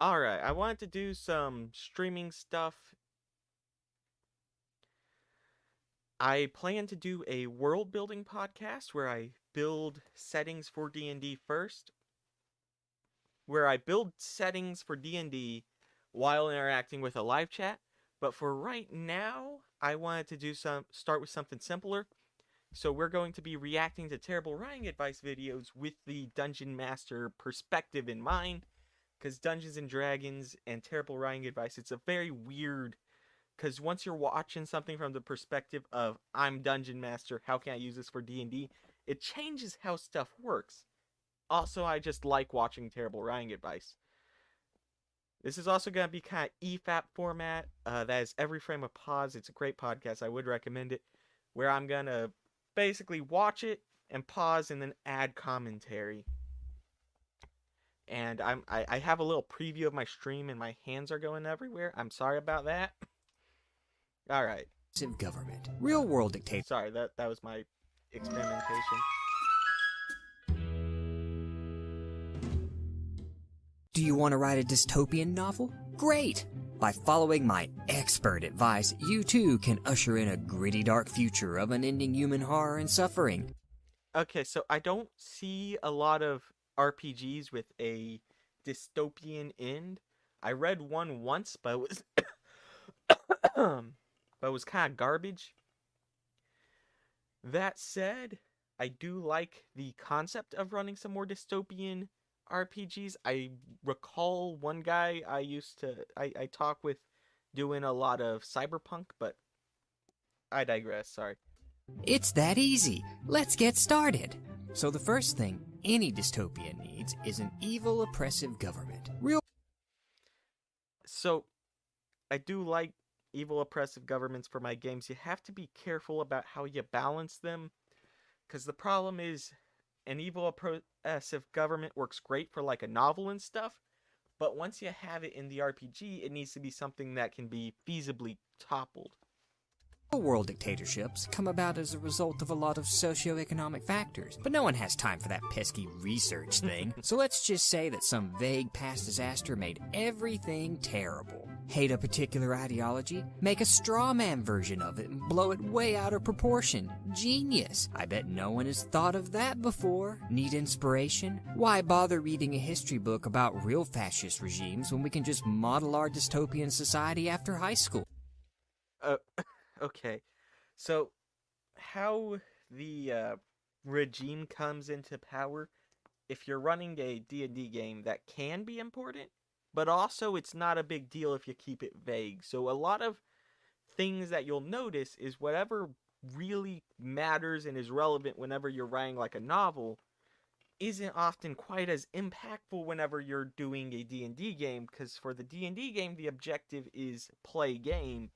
Alright, I wanted to do some streaming stuff. I plan to do a world building podcast where I build settings for D&D first, where I build settings for D&D while interacting with a live chat. But for right now, I wanted to start with something simpler. So we're going to be reacting to terrible writing advice videos with the Dungeon Master perspective in mind, because Dungeons and Dragons and terrible writing advice, it's a very weird, because once you're watching something from the perspective of I'm Dungeon Master, how can I use this for D&D, it changes how stuff works. Also, I just like watching terrible writing advice. This is also going to be kind of EFAP format. That is every frame of pause. It's a great podcast. I would recommend it. Where I'm going to basically watch it and pause and then add commentary. And I have a little preview of my stream and my hands are going everywhere. I'm sorry about that. All right. Government. Real world dictator. Sorry, that was my experimentation. Do you want to write a dystopian novel? Great! By following my expert advice, you too can usher in a gritty dark future of unending human horror and suffering. Okay, so I don't see a lot of RPGs with a dystopian end. I read one once, but it was but it was kind of garbage. That said, I do like the concept of running some more dystopian RPGs. I recall one guy I talk with doing a lot of cyberpunk, but I digress, sorry. It's that easy. Let's get started. So the first thing any dystopia needs is an evil, oppressive government. So, I do like evil, oppressive governments for my games. You have to be careful about how you balance them, because the problem is an evil, oppressive government works great for like a novel and stuff, but once you have it in the RPG, it needs to be something that can be feasibly toppled. World dictatorships come about as a result of a lot of socioeconomic factors, but no one has time for that pesky research thing. So let's just say that some vague past disaster made everything terrible. Hate a particular ideology? Make a straw man version of it and blow it way out of proportion. Genius! I bet no one has thought of that before. Need inspiration? Why bother reading a history book about real fascist regimes when we can just model our dystopian society after high school? Okay, so how the regime comes into power, if you're running a D&D game, that can be important, but also it's not a big deal if you keep it vague. So a lot of things that you'll notice is whatever really matters and is relevant whenever you're writing like a novel isn't often quite as impactful whenever you're doing a D&D game, because for the D&D game the objective is play game,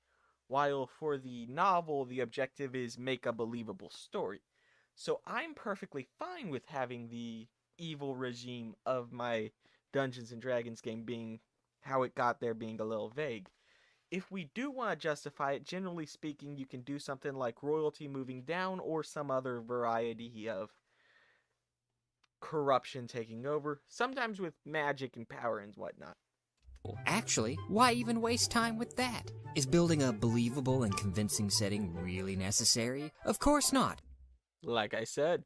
while for the novel, the objective is make a believable story. So I'm perfectly fine with having the evil regime of my Dungeons and Dragons game being how it got there being a little vague. If we do want to justify it, generally speaking, you can do something like royalty moving down or some other variety of corruption taking over, sometimes with magic and power and whatnot. Actually, why even waste time with that? Is building a believable and convincing setting really necessary? Of course not. Like I said.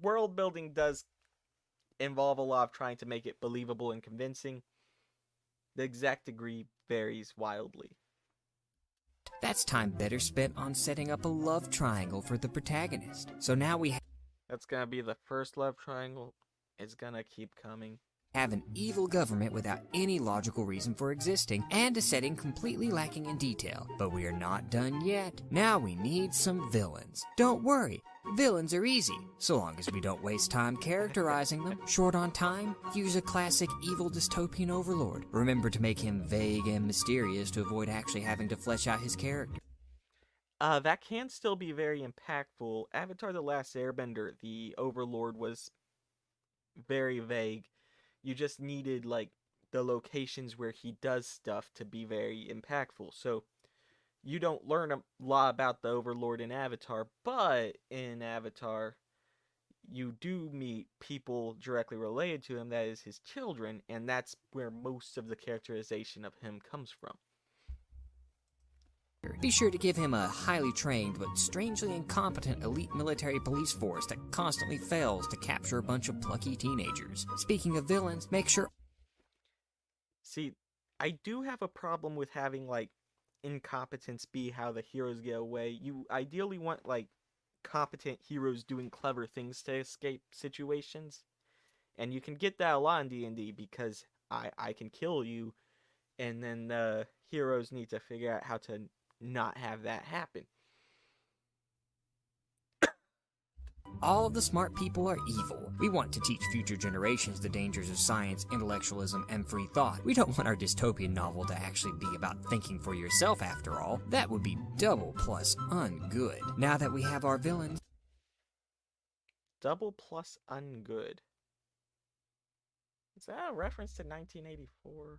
World building does involve a lot of trying to make it believable and convincing. The exact degree varies wildly. That's time better spent on setting up a love triangle for the protagonist. So now we That's gonna be the first love triangle. It's gonna keep coming. have an evil government without any logical reason for existing, and a setting completely lacking in detail. But we are not done yet. Now we need some villains. Don't worry, villains are easy, so long as we don't waste time characterizing them. Short on time, use a classic evil dystopian overlord. Remember to make him vague and mysterious to avoid actually having to flesh out his character. That can still be very impactful. Avatar The Last Airbender, the Overlord was very vague. You just needed, like, the locations where he does stuff to be very impactful. So, you don't learn a lot about the Overlord in Avatar, but in Avatar, you do meet people directly related to him, that is his children, and that's where most of the characterization of him comes from. Be sure to give him a highly trained but strangely incompetent elite military police force that constantly fails to capture a bunch of plucky teenagers. Speaking of villains, make sure... See, I do have a problem with having, like, incompetence be how the heroes get away. You ideally want, like, competent heroes doing clever things to escape situations. And you can get that a lot in D&D because I can kill you, and then the heroes need to figure out how to not have that happen. All of the smart people are evil. We want to teach future generations the dangers of science, intellectualism, and free thought. We don't want our dystopian novel to actually be about thinking for yourself, after all. That would be double plus ungood. Now that we have our villains... Double plus ungood. Is that a reference to 1984?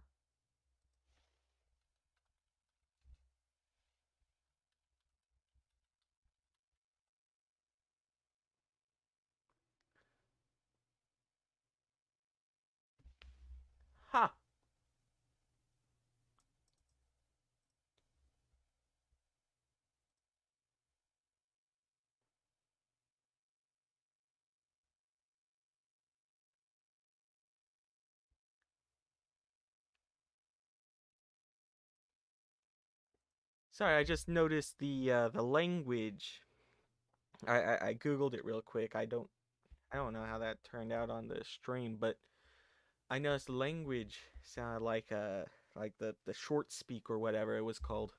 Ha! Sorry, I just noticed the language. I googled it real quick. I don't know how that turned out on the stream, but I noticed the language sounded like the short speak or whatever it was called.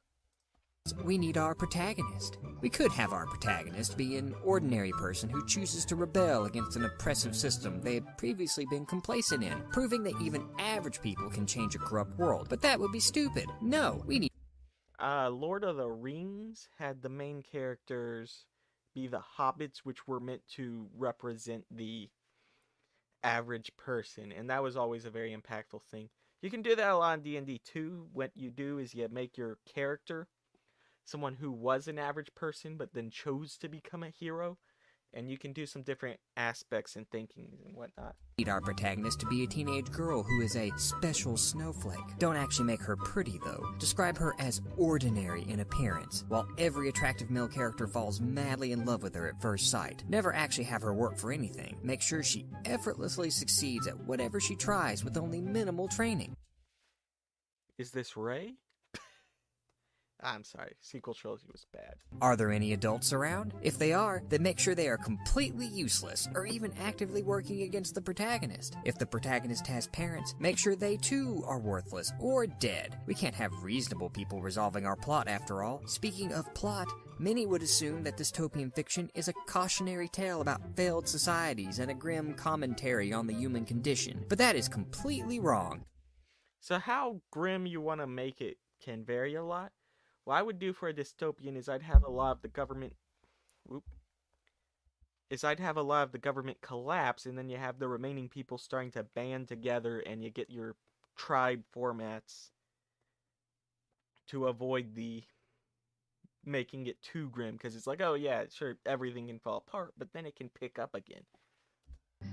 We need our protagonist. We could have our protagonist be an ordinary person who chooses to rebel against an oppressive system they had previously been complacent in, proving that even average people can change a corrupt world. But that would be stupid. No, we need... Lord of the Rings had the main characters be the hobbits, which were meant to represent the average person, and that was always a very impactful thing. You can do that a lot in D&D too. What you do is you make your character someone who was an average person but then chose to become a hero, and you can do some different aspects and thinking and whatnot. Need our protagonist to be a teenage girl who is a special snowflake. Don't actually make her pretty, though. Describe her as ordinary in appearance, while every attractive male character falls madly in love with her at first sight. Never actually have her work for anything. Make sure she effortlessly succeeds at whatever she tries with only minimal training. Is this Ray? I'm sorry, sequel trilogy was bad. Are there any adults around? If they are, then make sure they are completely useless or even actively working against the protagonist. If the protagonist has parents, make sure they too are worthless or dead. We can't have reasonable people resolving our plot after all. Speaking of plot, many would assume that dystopian fiction is a cautionary tale about failed societies and a grim commentary on the human condition, but that is completely wrong. So how grim you want to make it can vary a lot. What I would do for a dystopian is I'd have a lot of the government collapse, and then you have the remaining people starting to band together, and you get your tribe formats to avoid the making it too grim, because it's like, oh yeah, sure, everything can fall apart, but then it can pick up again.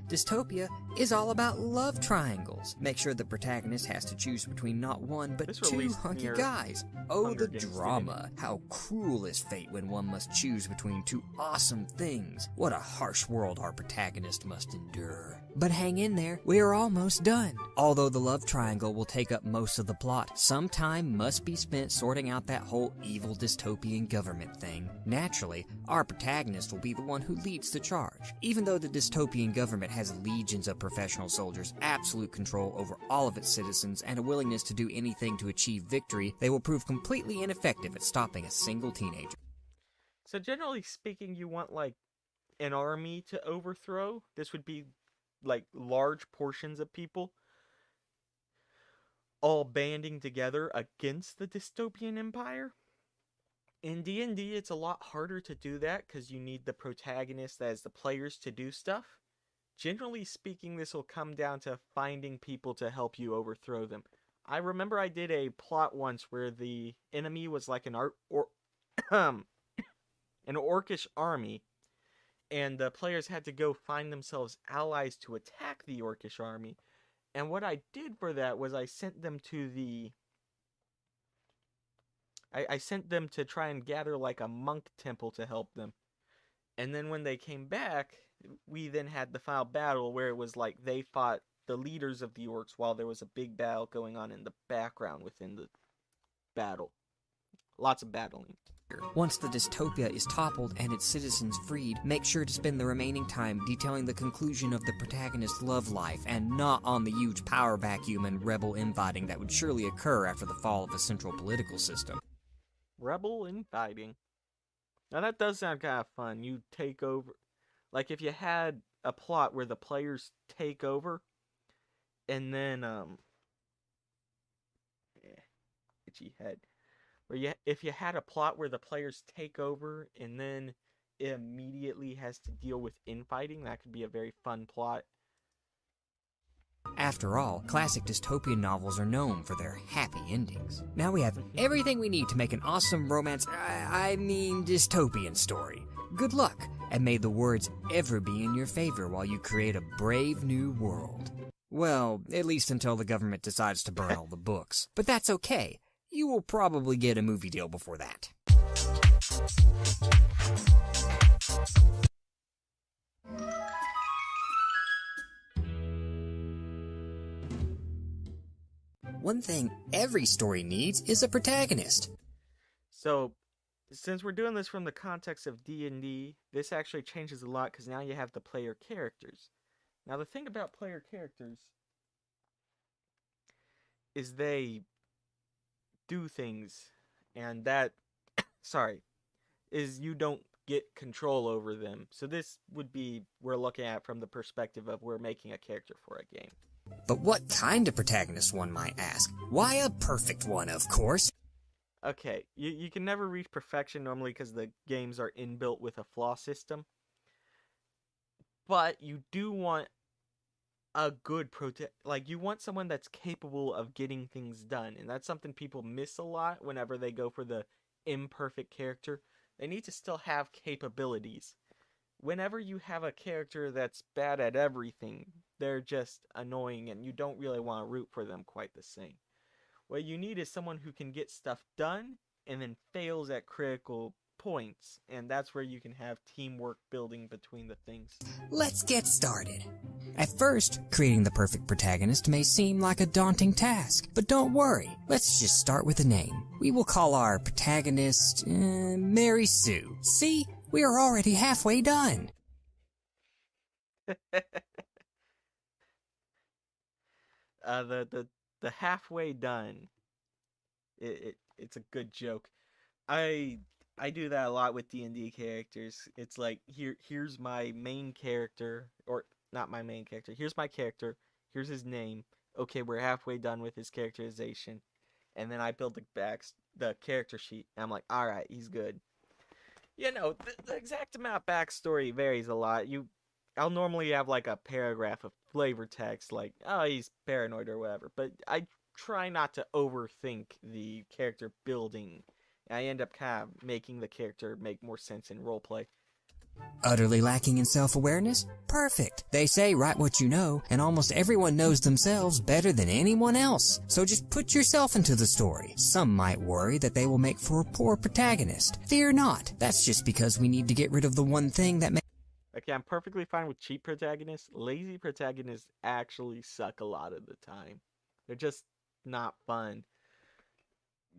Dystopia is all about love triangles. Make sure the protagonist has to choose between not one, but two hunky guys. Oh, the drama. How cruel is fate when one must choose between two awesome things. What a harsh world our protagonist must endure. But hang in there, we are almost done. Although the love triangle will take up most of the plot, some time must be spent sorting out that whole evil dystopian government thing. Naturally, our protagonist will be the one who leads the charge. Even though the dystopian government has legions of professional soldiers, absolute control over all of its citizens, and a willingness to do anything to achieve victory, they will prove completely ineffective at stopping a single teenager. So generally speaking, you want, like, an army to overthrow. This would be, like, large portions of people all banding together against the dystopian empire. In D&D, it's a lot harder to do that because you need the protagonist as the players to do stuff. Generally speaking, this will come down to finding people to help you overthrow them. I remember I did a plot once where the enemy was like an orcish army, and the players had to go find themselves allies to attack the Orcish army. And what I did for that was I sent them to I sent them to try and gather like a monk temple to help them. And then when they came back, we then had the final battle where it was like they fought the leaders of the orcs while there was a big battle going on in the background within the battle. Lots of battling. Once the dystopia is toppled and its citizens freed, make sure to spend the remaining time detailing the conclusion of the protagonist's love life and not on the huge power vacuum and rebel infighting that would surely occur after the fall of a central political system. Rebel infighting. Now that does sound kind of fun. You take over. Like if you had a plot where the players take over and then itchy head. If you had a plot where the players take over and then it immediately has to deal with infighting, that could be a very fun plot. After all, classic dystopian novels are known for their happy endings. Now we have everything we need to make an awesome romance, dystopian story. Good luck, and may the words ever be in your favor while you create a brave new world. Well, at least until the government decides to burn all the books. But that's okay. You will probably get a movie deal before that. One thing every story needs is a protagonist. So, since we're doing this from the context of D&D, this actually changes a lot because now you have the player characters. Now, the thing about player characters is they do things, and that, is you don't get control over them. So this would be, we're looking at from the perspective of we're making a character for a game. But what kind of protagonist, one might ask? Why a perfect one, of course. Okay, you can never reach perfection normally because the games are inbuilt with a flaw system. But you do want a good you want someone that's capable of getting things done, and that's something people miss a lot whenever they go for the imperfect character. They need to still have capabilities. Whenever you have a character that's bad at everything, they're just annoying and you don't really want to root for them quite the same. What you need is someone who can get stuff done and then fails at critical points, and that's where you can have teamwork building between the things. Let's get started. At first, creating the perfect protagonist may seem like a daunting task, but don't worry. Let's just start with a name. We will call our protagonist, Mary Sue. See? We are already halfway done. The halfway done. It's a good joke. I do that a lot with D&D characters. It's like here's my main character, or not my main character. Here's my character. Here's his name. Okay, we're halfway done with his characterization, and then I build the character sheet. And I'm like, all right, he's good. You know, the exact amount of backstory varies a lot. I'll normally have like a paragraph of flavor text, like, oh, he's paranoid or whatever. But I try not to overthink the character building. I end up kind of making the character make more sense in roleplay. Utterly lacking in self-awareness? Perfect. They say write what you know, and almost everyone knows themselves better than anyone else. So just put yourself into the story. Some might worry that they will make for a poor protagonist. Fear not. That's just because we need to get rid of the one thing that makes... Okay, I'm perfectly fine with cheap protagonists. Lazy protagonists actually suck a lot of the time. They're just not fun.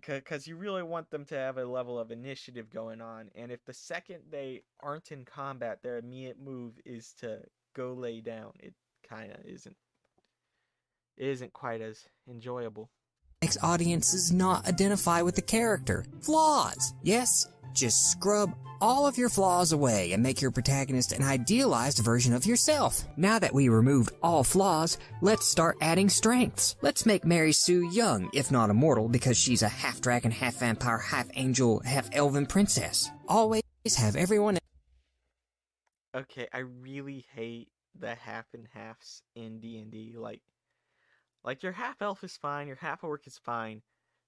Because you really want them to have a level of initiative going on, and if the second they aren't in combat, their immediate move is to go lay down, it kind of isn't quite as enjoyable. Makes audiences not identify with the character. Flaws! Yes, just scrub all of your flaws away and make your protagonist an idealized version of yourself. Now that we removed all flaws, let's start adding strengths. Let's make Mary Sue young, if not immortal, because she's a half-dragon, half-vampire, half-angel, half-elven princess. Always have everyone... Okay, I really hate the half and halves in D&D. Like your half-elf is fine, your half-orc is fine.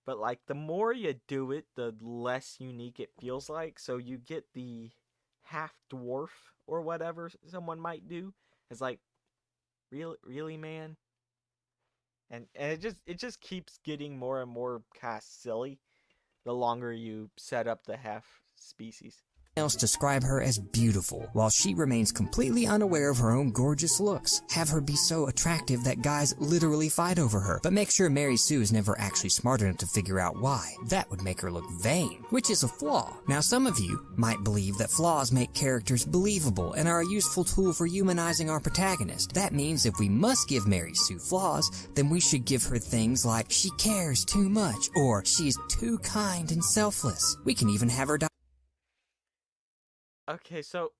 But, like, the more you do it, the less unique it feels like. So you get the half-dwarf or whatever someone might do. It's like, really, man? And it just keeps getting more and more kind of silly the longer you set up the half species. Else describe her as beautiful, while she remains completely unaware of her own gorgeous looks. Have her be so attractive that guys literally fight over her, but make sure Mary Sue is never actually smart enough to figure out why. That would make her look vain, which is a flaw. Now, some of you might believe that flaws make characters believable and are a useful tool for humanizing our protagonist. That means if we must give Mary Sue flaws, then we should give her things like she cares too much, or she's too kind and selfless. We can even have her die. Okay, so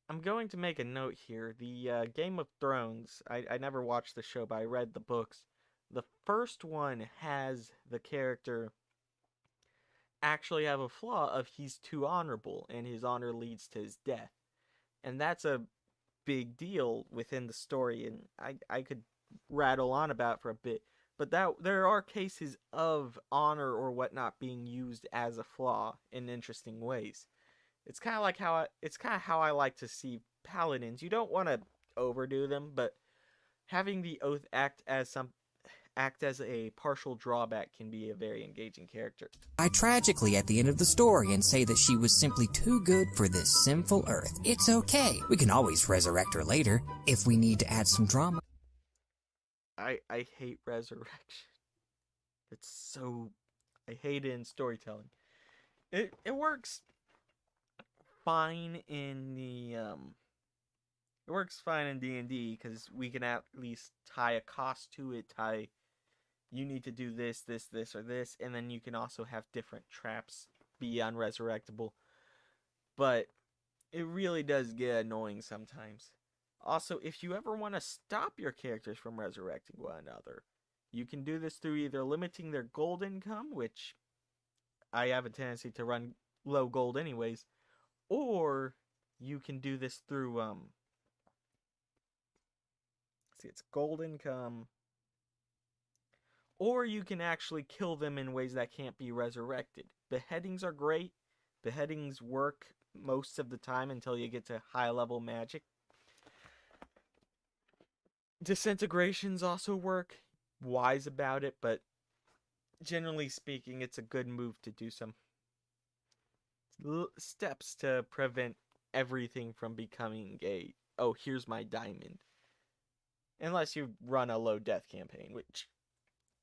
I'm going to make a note here. The Game of Thrones, I never watched the show, but I read the books. The first one has the character actually have a flaw of he's too honorable, and his honor leads to his death. And that's a big deal within the story, and I could rattle on about for a bit. But that there are cases of honor or whatnot being used as a flaw in interesting ways. It's kind of like how I like to see paladins. You don't want to overdo them, but having the oath act as a partial drawback can be a very engaging character. Tragically at the end of the story and say that she was simply too good for this sinful earth. It's okay. We can always resurrect her later if we need to add some drama. I hate resurrection. It's so I hate it in storytelling. It works fine in the it works fine in D&D because we can at least tie a cost to it, you need to do this, or this, and then you can also have different traps be unresurrectable. But it really does get annoying sometimes. Also, if you ever want to stop your characters from resurrecting one another, you can do this through either limiting their gold income, which I have a tendency to run low gold anyways, or you can do this through it's gold income, or you can actually kill them in ways that can't be resurrected. Beheadings are great. Beheadings work most of the time until you get to high level magic. Disintegrations also work. Wise about it, but generally speaking, it's a good move to do some steps to prevent everything from becoming a, oh, here's my diamond. Unless you run a low death campaign,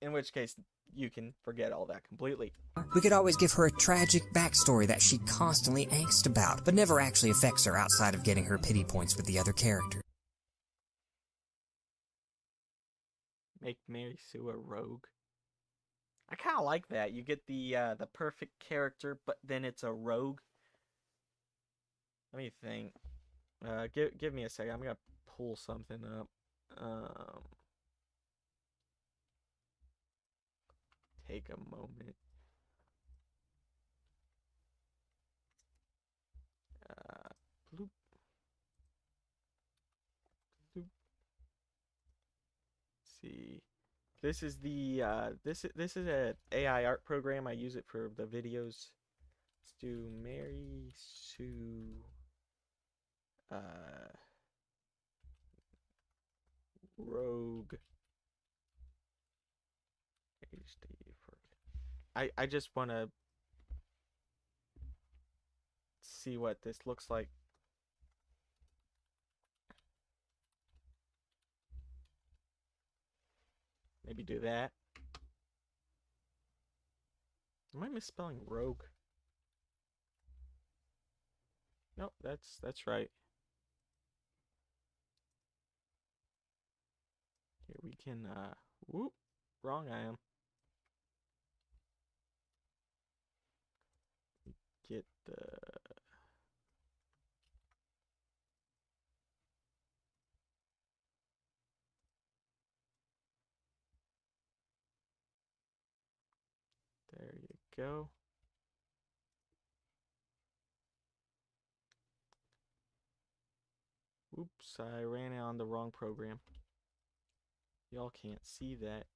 in which case you can forget all that completely. We could always give her a tragic backstory that she constantly angst about, but never actually affects her outside of getting her pity points with the other characters. Make Mary Sue a rogue. I kind of like that. You get the perfect character, but then it's a rogue. Let me think. Give me a second. I'm gonna pull something up. Take a moment. Bloop. Bloop. See. This is the this is an AI art program. I use it for the videos. Let's do Mary Sue Rogue HD for I just want to see what this looks like. Maybe do that. Am I misspelling rogue? Nope, that's right. Here we can whoop, wrong I am. Get the there you go. Oops, I ran it on the wrong program. Y'all can't see that.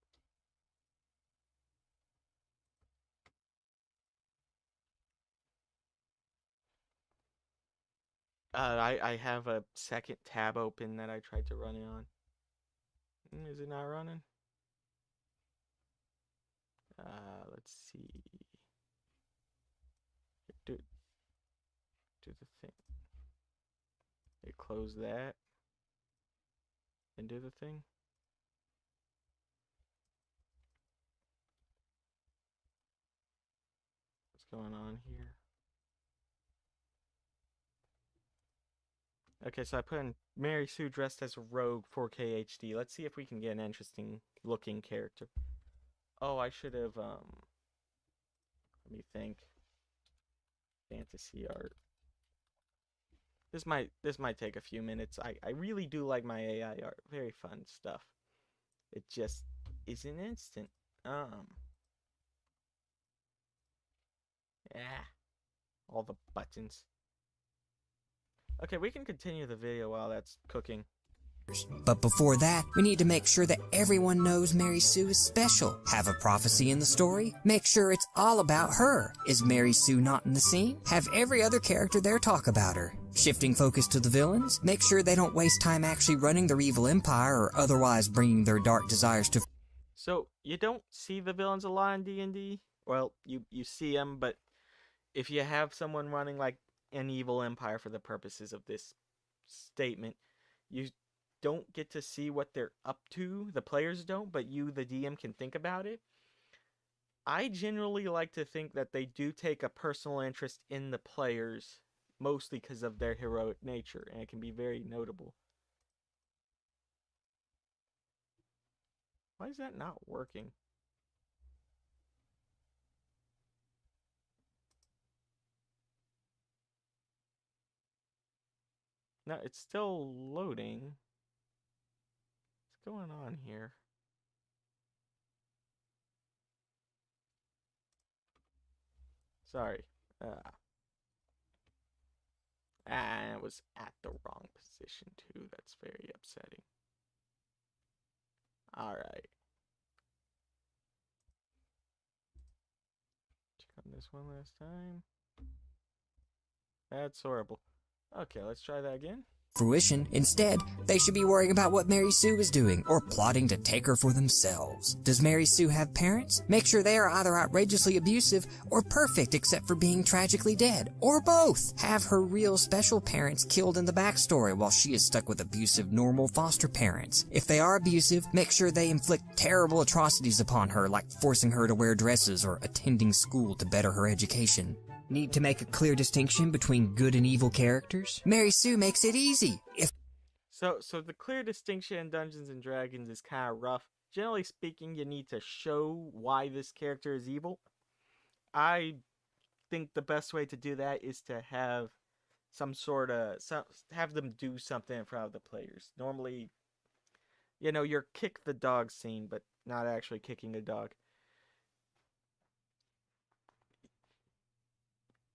I have a second tab open that I tried to run it on. Is it not running? Let's see. Do the thing. Close that and do the thing. What's going on here? Okay, so I put in Mary Sue dressed as a rogue 4K HD. Let's see if we can get an interesting looking character. Oh, I should have let me think. Fantasy art. This might take a few minutes. I really do like my AI art. Very fun stuff. It just isn't instant. Yeah. All the buttons. Okay, we can continue the video while that's cooking. But before that, we need to make sure that everyone knows Mary Sue is special. Have a prophecy in the story? Make sure it's all about her. Is Mary Sue not in the scene? Have every other character there talk about her. Shifting focus to the villains? Make sure they don't waste time actually running their evil empire or otherwise bringing their dark desires to... So, you don't see the villains a lot in D&D? Well, you see them, but if you have someone running like an evil empire for the purposes of this statement, you don't get to see what they're up to. The players don't, but you, the DM, can think about it. I generally like to think that they do take a personal interest in the players, mostly because of their heroic nature, and it can be very notable. Why is that not working? No, it's still loading. What's going on here? Sorry. And it was at the wrong position too. That's very upsetting. Alright. Check on this one last time. That's horrible. Okay, let's try that again. fruition. Instead, they should be worrying about what Mary Sue is doing or plotting to take her for themselves. Does Mary Sue have parents? Make sure they are either outrageously abusive or perfect except for being tragically dead, or both. Have her real special parents killed in the backstory while she is stuck with abusive normal foster parents. If they are abusive, make sure they inflict terrible atrocities upon her, like forcing her to wear dresses or attending school to better her education. Need to make a clear distinction between good and evil characters? Mary Sue makes it easy. So the clear distinction in Dungeons and Dragons is kind of rough. Generally speaking, you need to show why this character is evil. I think the best way to do that is to have have them do something in front of the players. Normally, you're kick the dog scene, but not actually kicking a dog.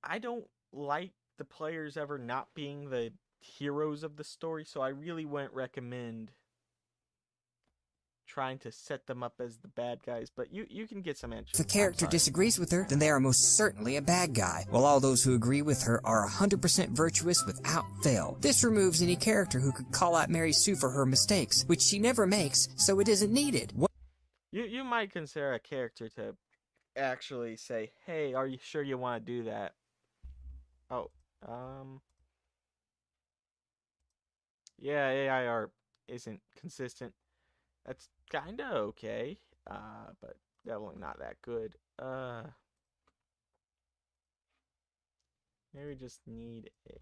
I don't like the players ever not being the heroes of the story, so I really wouldn't recommend trying to set them up as the bad guys, but you can get some answers. If a character disagrees with her, then they are most certainly a bad guy, while all those who agree with her are 100% virtuous without fail. This removes any character who could call out Mary Sue for her mistakes, which she never makes, so it isn't needed. You might consider a character to actually say, hey, are you sure you want to do that? Oh, yeah, AI art isn't consistent. That's kinda okay, but definitely not that good. Maybe we just need a...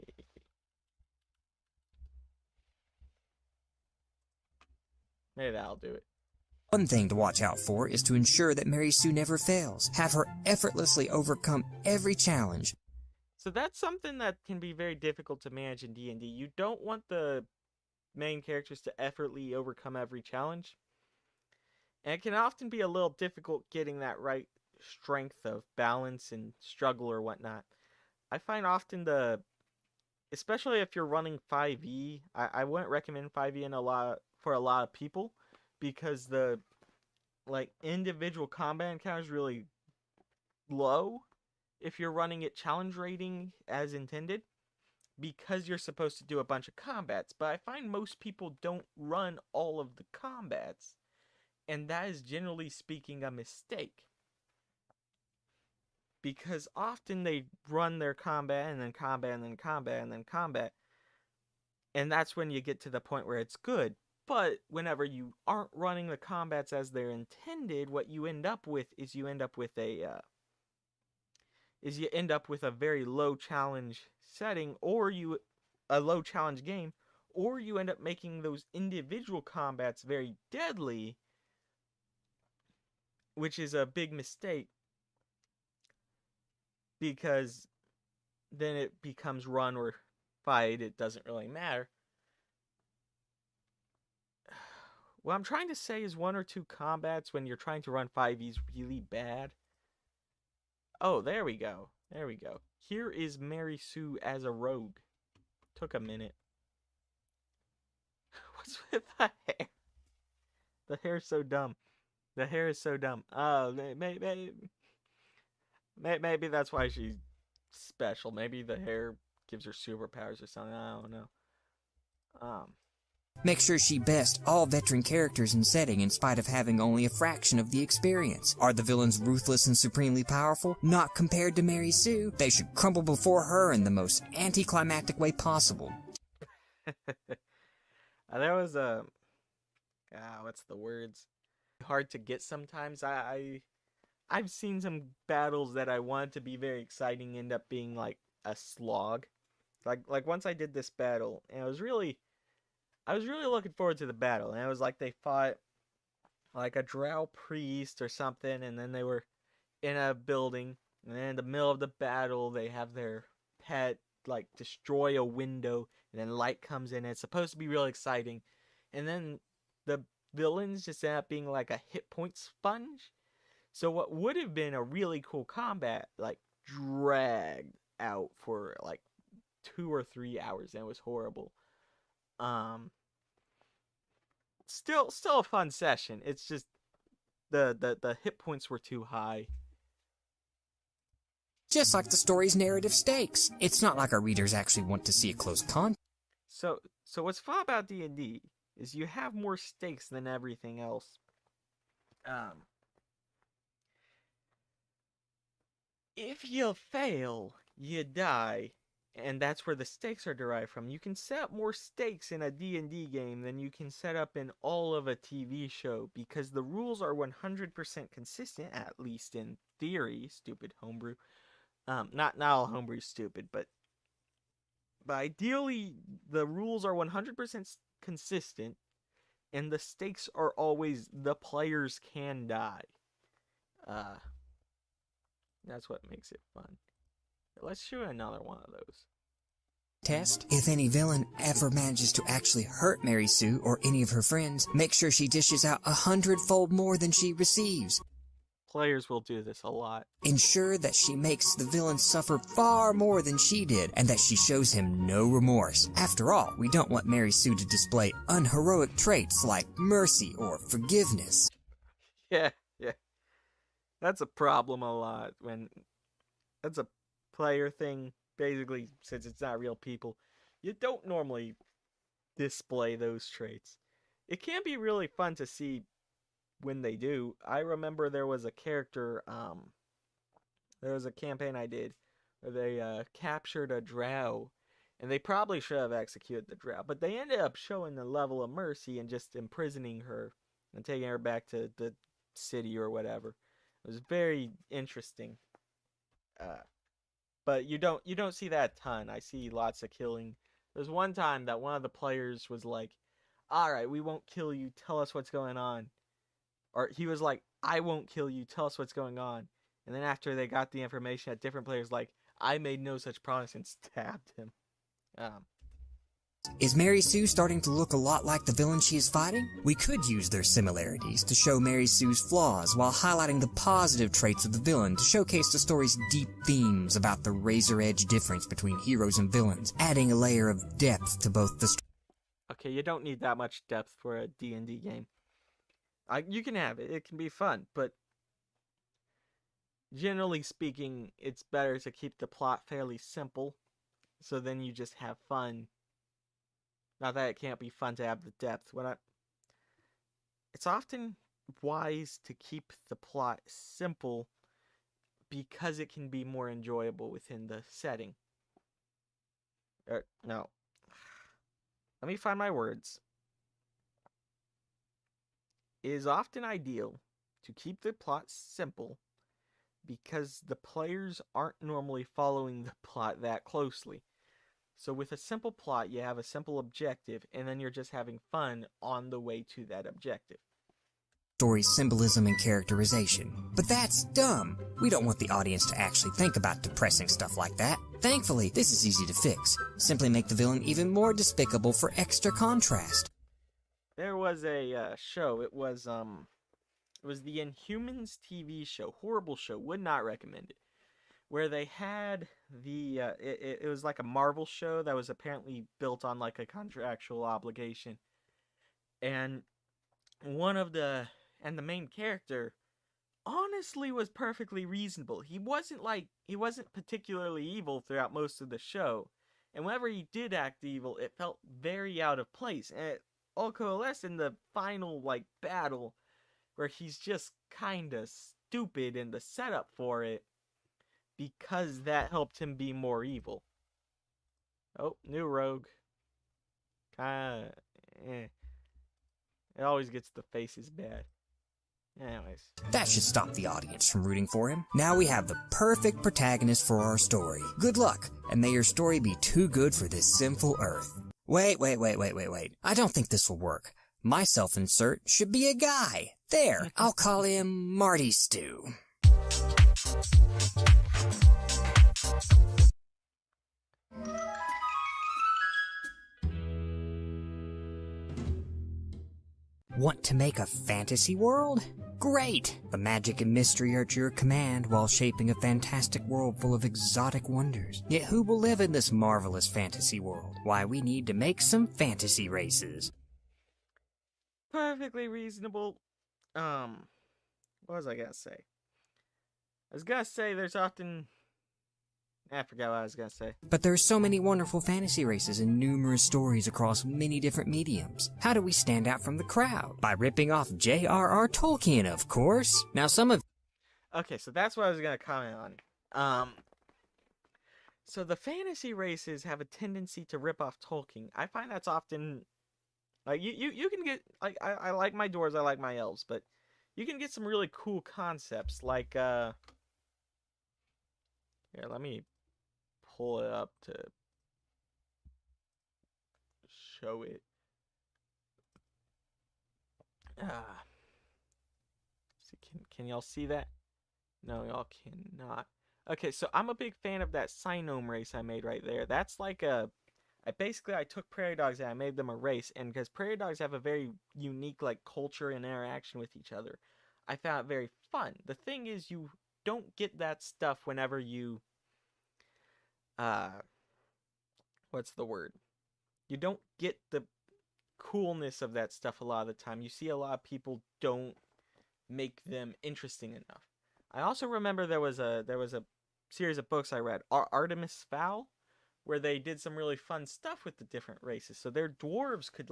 Maybe that'll do it. One thing to watch out for is to ensure that Mary Sue never fails. Have her effortlessly overcome every challenge. So that's something that can be very difficult to manage in D&D. You don't want the main characters to effortlessly overcome every challenge. And it can often be a little difficult getting that right strength of balance and struggle or whatnot. I find often especially if you're running 5e, I wouldn't recommend 5e for a lot of people, because the individual combat encounter is really low if you're running it challenge rating as intended. because you're supposed to do a bunch of combats, but I find most people don't run all of the combats, and that is generally speaking a mistake. Because often they run their combat and then combat and then combat and then combat, and that's when you get to the point where it's good. But whenever you aren't running the combats as they're intended, what you end up with is you end up with a very low challenge setting, or a low challenge game, or you end up making those individual combats very deadly, which is a big mistake, because then it becomes run or fight, it doesn't really matter. What I'm trying to say is 1 or 2 combats when you're trying to run 5e's really bad. Oh, there we go. There we go. Here is Mary Sue as a rogue. Took a minute. What's with the hair? The hair's so dumb. The hair is so dumb. Oh, maybe that's why she's special. Maybe the hair gives her superpowers or something. I don't know. Make sure she bests all veteran characters in setting in spite of having only a fraction of the experience. Are the villains ruthless and supremely powerful? Not compared to Mary Sue. They should crumble before her in the most anticlimactic way possible. There was a... what's the words? Hard to get sometimes. I've seen some battles that I wanted to be very exciting end up being like a slog. Like once I did this battle, and I was really looking forward to the battle, and it was like they fought like a drow priest or something, and then they were in a building, and then in the middle of the battle they have their pet like destroy a window, and then light comes in, and it's supposed to be really exciting, and then the villains just end up being like a hit point sponge. So what would have been a really cool combat like dragged out for like 2 or 3 hours, and it was horrible. Still a fun session. It's just the hit points were too high. Just like the story's narrative stakes. It's not like our readers actually want to see a close con. So what's fun about D&D is you have more stakes than everything else. If you fail, you die. And that's where the stakes are derived from. You can set up more stakes in a D&D game than you can set up in all of a TV show, because the rules are 100% consistent, at least in theory. Stupid homebrew. Not all homebrew is stupid, but ideally the rules are 100% consistent, and the stakes are always the players can die. That's what makes it fun. Let's shoot another one of those. Test. If any villain ever manages to actually hurt Mary Sue or any of her friends, make sure she dishes out 100-fold more than she receives. Players will do this a lot. Ensure that she makes the villain suffer far more than she did, and that she shows him no remorse. After all, we don't want Mary Sue to display unheroic traits like mercy or forgiveness. Yeah. That's a problem a lot that's a player thing, basically, since it's not real people. You don't normally display those traits. It can be really fun to see when they do. I remember there was a character, there was a campaign I did where they captured a drow, and they probably should have executed the drow, but they ended up showing a level of mercy and just imprisoning her and taking her back to the city or whatever. It was very interesting. But you don't see that a ton. I see lots of killing. There's one time that one of the players was like, "Alright, we won't kill you, tell us what's going on." Or he was like, "I won't kill you, tell us what's going on." And then after they got the information, at different players like, "I made no such promise," and stabbed him. Is Mary Sue starting to look a lot like the villain she is fighting? We could use their similarities to show Mary Sue's flaws while highlighting the positive traits of the villain to showcase the story's deep themes about the razor-edge difference between heroes and villains, adding a layer of depth to both the story. Okay, you don't need that much depth for a D&D game. You can have it. It can be fun, but generally speaking, it's better to keep the plot fairly simple So then you just have fun. Not that it can't be fun to have the depth. It's often wise to keep the plot simple because it can be more enjoyable within the setting. No. Let me find my words. It is often ideal to keep the plot simple because the players aren't normally following the plot that closely. So with a simple plot, you have a simple objective, and then you're just having fun on the way to that objective. Story symbolism and characterization. But that's dumb. We don't want the audience to actually think about depressing stuff like that. Thankfully, this is easy to fix. Simply make the villain even more despicable for extra contrast. There was a show. It was the Inhumans TV show. Horrible show. Would not recommend it. Where they had it was like a Marvel show that was apparently built on like a contractual obligation, and the main character honestly was perfectly reasonable. He wasn't particularly evil throughout most of the show, and whenever he did act evil, it felt very out of place, and it all coalesced in the final like battle where he's just kinda stupid in the setup for it, because that helped him be more evil. Oh, new rogue. Kinda, It always gets the faces bad. Anyways. That should stop the audience from rooting for him. Now we have the perfect protagonist for our story. Good luck, and may your story be too good for this sinful earth. Wait. I don't think this will work. My self-insert should be a guy. There, I'll call him Marty Stew. Want to make a fantasy world? Great! The magic and mystery are at your command while shaping a fantastic world full of exotic wonders. Yet who will live in this marvelous fantasy world? Why, we need to make some fantasy races. Perfectly reasonable. What was I gonna say? I was gonna say there's often... I forgot what I was gonna say. But there are so many wonderful fantasy races and numerous stories across many different mediums. How do we stand out from the crowd? By ripping off J.R.R. Tolkien, of course. Now some of... Okay, so that's what I was gonna comment on. So the fantasy races have a tendency to rip off Tolkien. I find that's often... Like, you can get... Like, I like my dwarves, I like my elves, but you can get some really cool concepts, like, Here, let me pull it up to show it. See, can y'all see that? No, y'all cannot. Okay, so I'm a big fan of that Sinome race I made right there. That's like I took prairie dogs and I made them a race, and because prairie dogs have a very unique like culture and interaction with each other, I found it very fun. The thing is, you don't get that stuff whenever you what's the word? You don't get the coolness of that stuff a lot of the time. You see a lot of people don't make them interesting enough. I also remember there was a series of books I read, Artemis Fowl, where they did some really fun stuff with the different races. So their dwarves could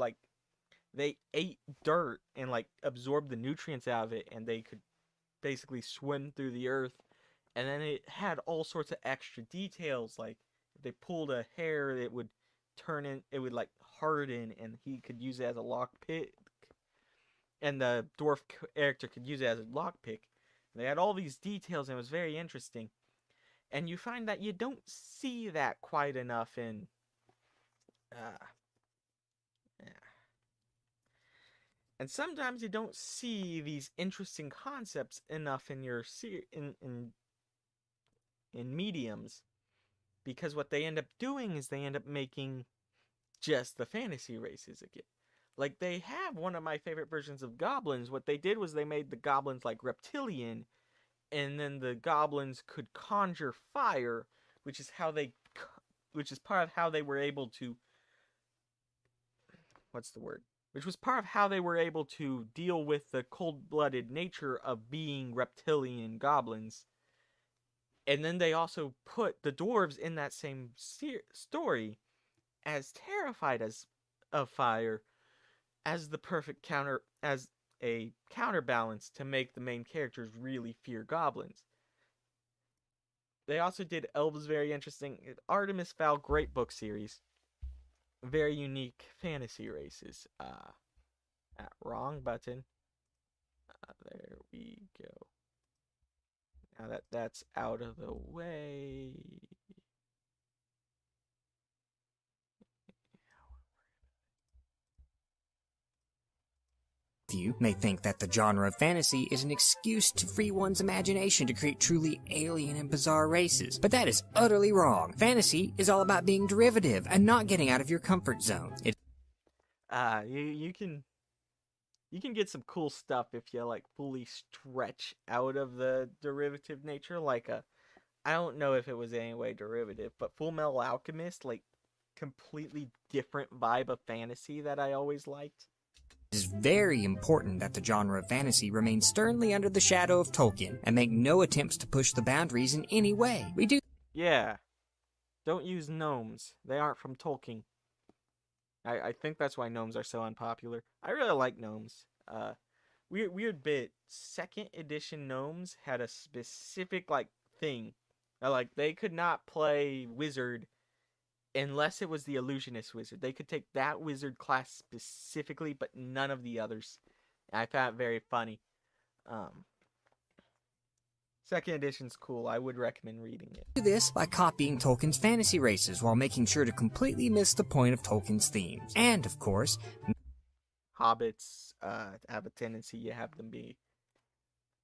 they ate dirt and absorbed the nutrients out of it, and they could basically swim through the earth. And then it had all sorts of extra details, like if they pulled a hair, it would harden, and he could use it as a lockpick, and the dwarf character could use it as a lockpick. They had all these details, and it was very interesting. And you find that you don't see that quite enough in and sometimes you don't see these interesting concepts enough in your in mediums, because what they end up doing is they end up making just the fantasy races again. Like, they have one of my favorite versions of goblins. What they did was they made the goblins like reptilian, and then the goblins could conjure fire, which is part of how they were able to which was part of how they were able to deal with the cold-blooded nature of being reptilian goblins. And then they also put the dwarves in that same story as terrified as of fire as the perfect counterbalance to make the main characters really fear goblins. They also did elves very interesting. Artemis Fowl, great book series. Very unique fantasy races. Wrong button. There we go. Now that's out of the way. You may think that the genre of fantasy is an excuse to free one's imagination to create truly alien and bizarre races, but that is utterly wrong. Fantasy is all about being derivative and not getting out of your comfort zone. You can get some cool stuff if you like fully stretch out of the derivative nature. I don't know if it was any way derivative, but Full Metal Alchemist, like completely different vibe of fantasy that I always liked. It is very important that the genre of fantasy remain sternly under the shadow of Tolkien and make no attempts to push the boundaries in any way. We do. Yeah. Don't use gnomes. They aren't from Tolkien. I think that's why gnomes are so unpopular. I really like gnomes. Weird bit. Second edition gnomes had a specific thing. They could not play wizard unless it was the illusionist wizard. They could take that wizard class specifically, but none of the others. I found it very funny. Second edition's cool. I would recommend reading it. Do this by copying Tolkien's fantasy races while making sure to completely miss the point of Tolkien's themes. And, of course, hobbits have a tendency to have them be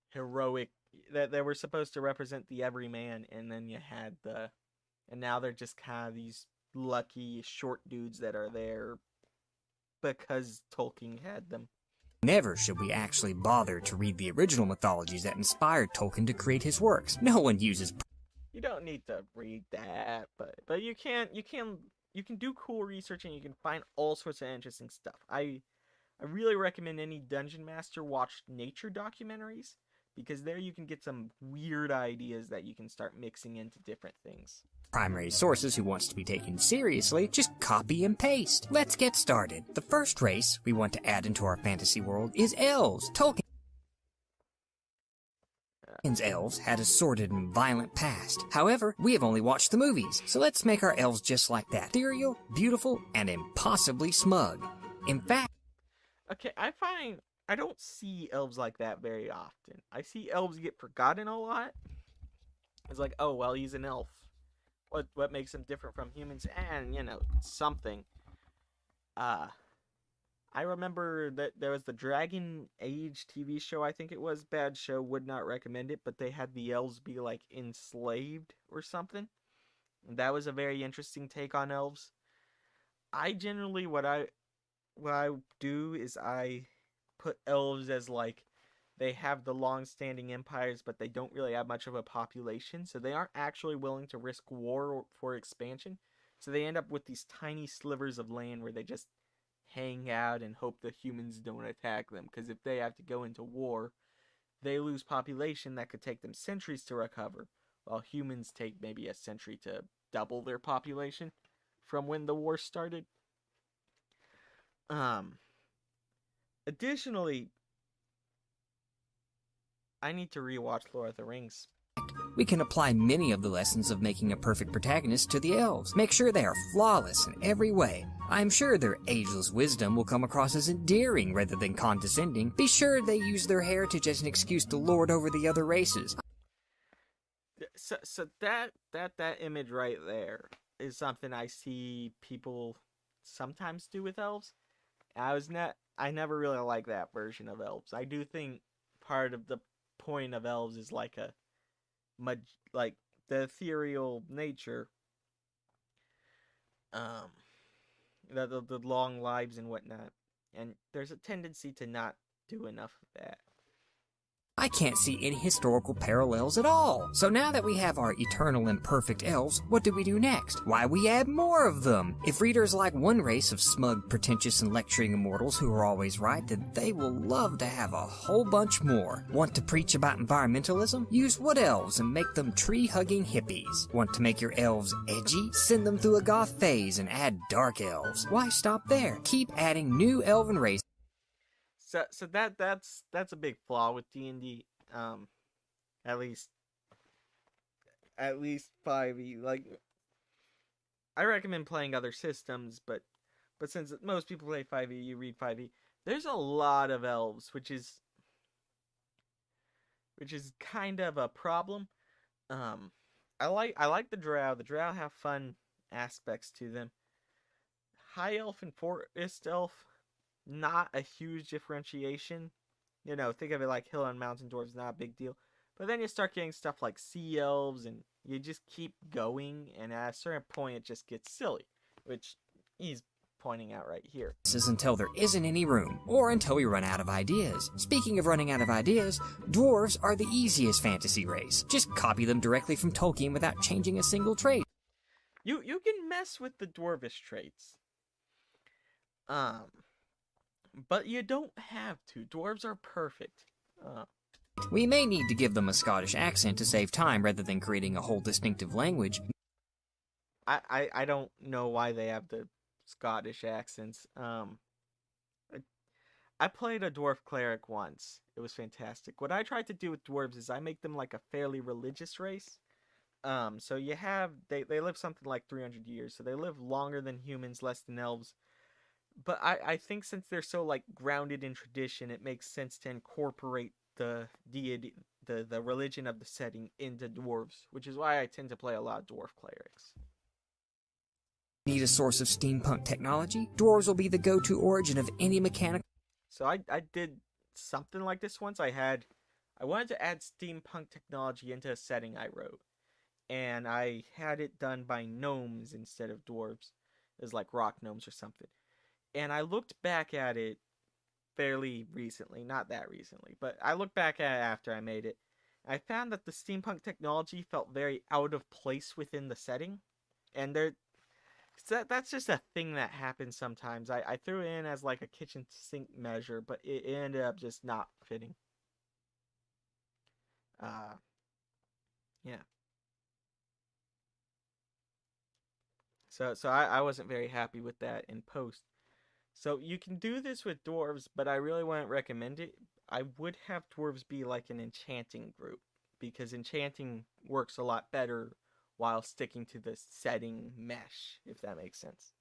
heroic. That they were supposed to represent the everyman, and then you had and now they're just kind of these lucky short dudes that are there because Tolkien had them. Never should we actually bother to read the original mythologies that inspired Tolkien to create his works. No one uses. You don't need to read that, but you can do cool research and you can find all sorts of interesting stuff. I really recommend any dungeon master watch nature documentaries, because there you can get some weird ideas that you can start mixing into different things. Primary sources who wants to be taken seriously, just copy and paste. Let's get started. The first race we want to add into our fantasy world is elves. Tolkien's elves had a sordid and violent past. However, we have only watched the movies, so let's make our elves just like that. Ethereal, beautiful, and impossibly smug. In fact... Okay, I don't see elves like that very often. I see elves get forgotten a lot. It's like, oh, well, he's an elf. What makes him different from humans? And, something. I remember that there was the Dragon Age TV show, I think it was. Bad show, would not recommend it, but they had the elves be, enslaved or something. And that was a very interesting take on elves. I generally, what I do is I put elves as they have the long-standing empires, but they don't really have much of a population, so they aren't actually willing to risk war for expansion. So they end up with these tiny slivers of land where they just hang out and hope the humans don't attack them, because if they have to go into war, they lose population that could take them centuries to recover, while humans take maybe a century to double their population from when the war started. Additionally, I need to rewatch Lord of the Rings. We can apply many of the lessons of making a perfect protagonist to the elves. Make sure they are flawless in every way. I'm sure their ageless wisdom will come across as endearing rather than condescending. Be sure they use their heritage as an excuse to lord over the other races. So that image right there is something I see people sometimes do with elves. I never really liked that version of elves. I do think part of the point of elves is the ethereal nature, the long lives and whatnot, and there's a tendency to not do enough of that. I can't see any historical parallels at all. So now that we have our eternal and perfect elves, what do we do next? Why, we add more of them. If readers like one race of smug, pretentious, and lecturing immortals who are always right, then they will love to have a whole bunch more. Want to preach about environmentalism? Use wood elves and make them tree-hugging hippies. Want to make your elves edgy? Send them through a goth phase and add dark elves. Why stop there? Keep adding new elven races. So that's a big flaw with D&D. At least 5e. Like, I recommend playing other systems, but since most people play 5e, you read 5e. There's a lot of elves, which is kind of a problem. I like the drow. The drow have fun aspects to them. High elf and forest elf, not a huge differentiation. You know, think of it like hill and mountain dwarves, not a big deal. But then you start getting stuff like sea elves, and you just keep going, and at a certain point it just gets silly, which he's pointing out right here. Until there isn't any room, or until we run out of ideas. Speaking of running out of ideas, dwarves are the easiest fantasy race. Just copy them directly from Tolkien without changing a single trait. You can mess with the dwarvish traits. But you don't have to. Dwarves are perfect. We may need to give them a Scottish accent to save time rather than creating a whole distinctive language. I don't know why they have the Scottish accents. I played a dwarf cleric once. It was fantastic. What I tried to do with dwarves is I make them like a fairly religious race. So you have, they live something like 300 years, so they live longer than humans, less than elves. But I think since they're so like grounded in tradition, it makes sense to incorporate the deity, the religion of the setting into dwarves, which is why I tend to play a lot of dwarf clerics. Need a source of steampunk technology? Dwarves will be the go-to origin of any mechanical. So I did something like this once. I wanted to add steampunk technology into a setting I wrote, and I had it done by gnomes instead of dwarves. It was like rock gnomes or something. And I looked back at it fairly recently, not that recently, but I looked back at it after I made it. I found that the steampunk technology felt very out of place within the setting, and that's just a thing that happens sometimes. I threw it in as like a kitchen sink measure, but it ended up just not fitting. Yeah. So I wasn't very happy with that in post. So you can do this with dwarves, but I really wouldn't recommend it. I would have dwarves be like an enchanting group, because enchanting works a lot better while sticking to the setting mesh, if that makes sense.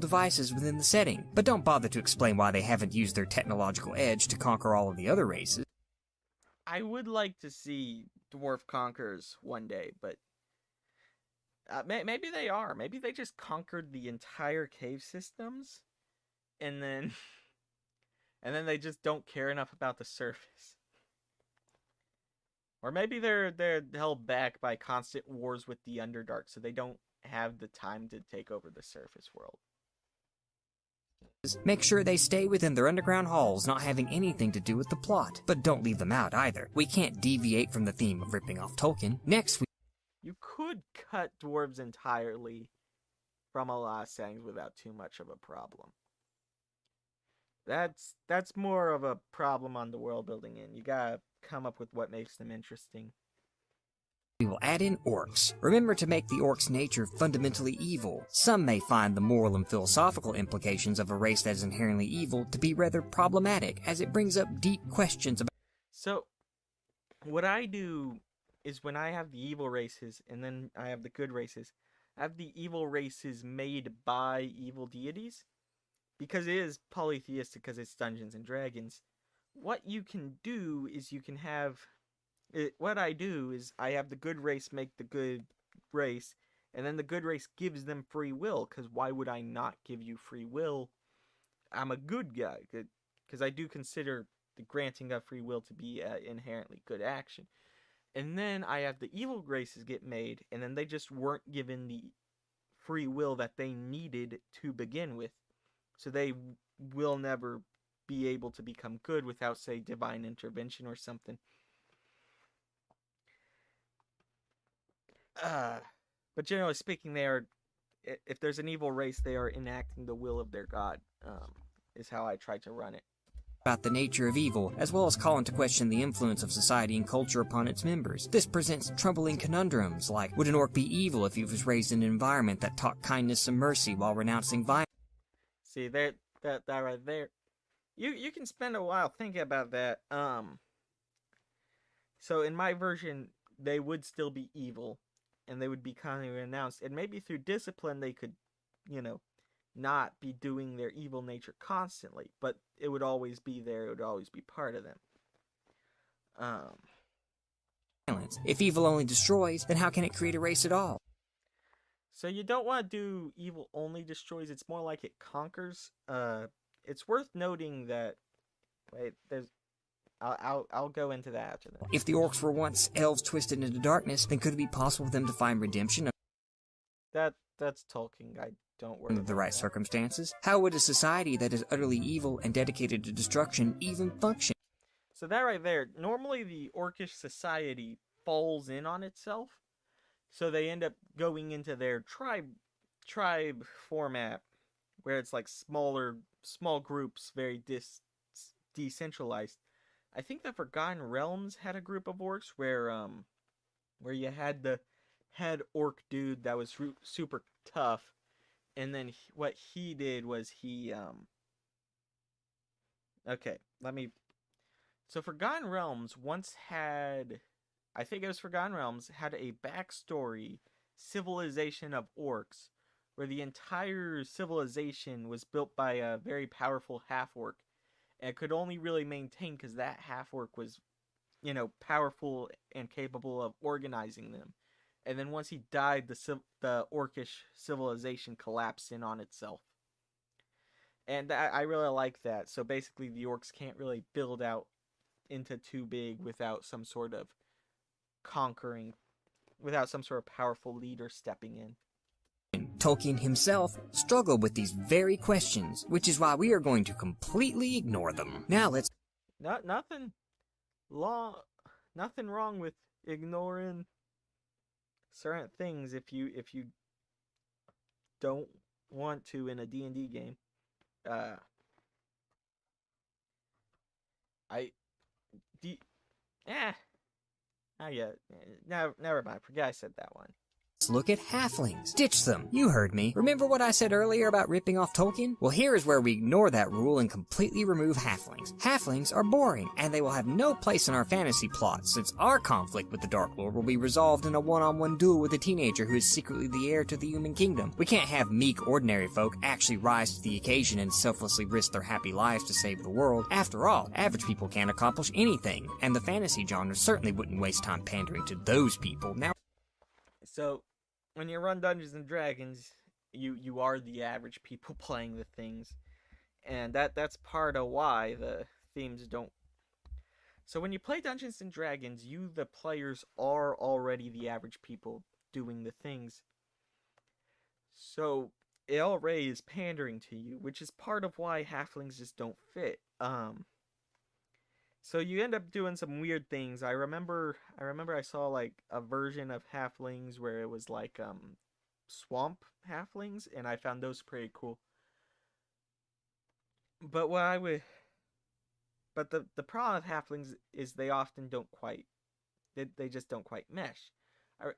Devices within the setting, but don't bother to explain why they haven't used their technological edge to conquer all of the other races. I would like to see dwarf conquerors one day, but maybe they are. Maybe they just conquered the entire cave systems, and then they just don't care enough about the surface. Or maybe they're held back by constant wars with the Underdark, so they don't have the time to take over the surface world. Make sure they stay within their underground halls, not having anything to do with the plot. But don't leave them out either. We can't deviate from the theme of ripping off Tolkien. Next, You could cut dwarves entirely from a lot of settings without too much of a problem. That's more of a problem on the world building end. You gotta come up with what makes them interesting. we will add in orcs. Remember to make the orcs' nature fundamentally evil. Some may find the moral and philosophical implications of a race that is inherently evil to be rather problematic, as it brings up deep questions about. So, what I do is when I have the evil races and then I have the good races, I have the evil races made by evil deities, because it is polytheistic, because it's Dungeons and Dragons. What you can do is you can have... what I do is I have the good race make the good race, and then the good race gives them free will, because why would I not give you free will? I'm a good guy, because I do consider the granting of free will to be an inherently good action. And then I have the evil races get made, and then they just weren't given the free will that they needed to begin with. So they will never be able to become good without, say, divine intervention or something. Uh, but generally speaking, they are. If there's an evil race, they are enacting the will of their god. Is how I try to run it. About the nature of evil, as well as call into question the influence of society and culture upon its members. This presents troubling conundrums like, would an orc be evil if he was raised in an environment that taught kindness and mercy while renouncing violence? See that right there. You can spend a while thinking about that. So in my version, they would still be evil, and they would be kindly renounced, and maybe through discipline they could, you know, not be doing their evil nature constantly, but it would always be there. It would always be part of them. If evil only destroys, then how can it create a race at all? So you don't want to do evil only destroys. It's more like it conquers. It's worth noting that. Wait, there's. I'll go into that after that. If the orcs were once elves twisted into darkness, then could it be possible for them to find redemption That's Tolkien. I don't worry. under the right circumstances? How would a society that is utterly evil and dedicated to destruction even function? So that right there, normally the orcish society falls in on itself, so they end up going into their tribe format, where it's like small groups, very decentralized. I think the Forgotten Realms had a group of orcs where you had the head orc dude that was super tough, and then what he did was he okay, let me. So Forgotten Realms once had, I think it was Forgotten Realms, had a backstory civilization of orcs, where the entire civilization was built by a very powerful half-orc, and could only really maintain because that half-orc was, powerful and capable of organizing them. And then once he died, the orcish civilization collapsed in on itself. And I really like that. So basically the orcs can't really build out into too big without some sort of powerful leader stepping in. Tolkien himself struggled with these very questions, which is why we are going to completely ignore them. Now let's... Nothing wrong with ignoring certain things if you don't want to in a D&D game. Never mind. Forget I said that one. look at halflings. Ditch them. You heard me. Remember what I said earlier about ripping off Tolkien? Well, here is where we ignore that rule and completely remove halflings. Halflings are boring, and they will have no place in our fantasy plot, since our conflict with the Dark Lord will be resolved in a one-on-one duel with a teenager who is secretly the heir to the human kingdom. We can't have meek, ordinary folk actually rise to the occasion and selflessly risk their happy lives to save the world. After all, average people can't accomplish anything, and the fantasy genre certainly wouldn't waste time pandering to those people. Now, so, when you run Dungeons and Dragons, you are the average people playing the things, and that's part of why the themes don't. So when you play Dungeons and Dragons, you, the players, are already the average people doing the things. So it already is pandering to you, which is part of why halflings just don't fit. So you end up doing some weird things. I remember I saw like a version of halflings where it was like swamp halflings, and I found those pretty cool. But the problem with halflings is they often don't quite, they just don't quite mesh.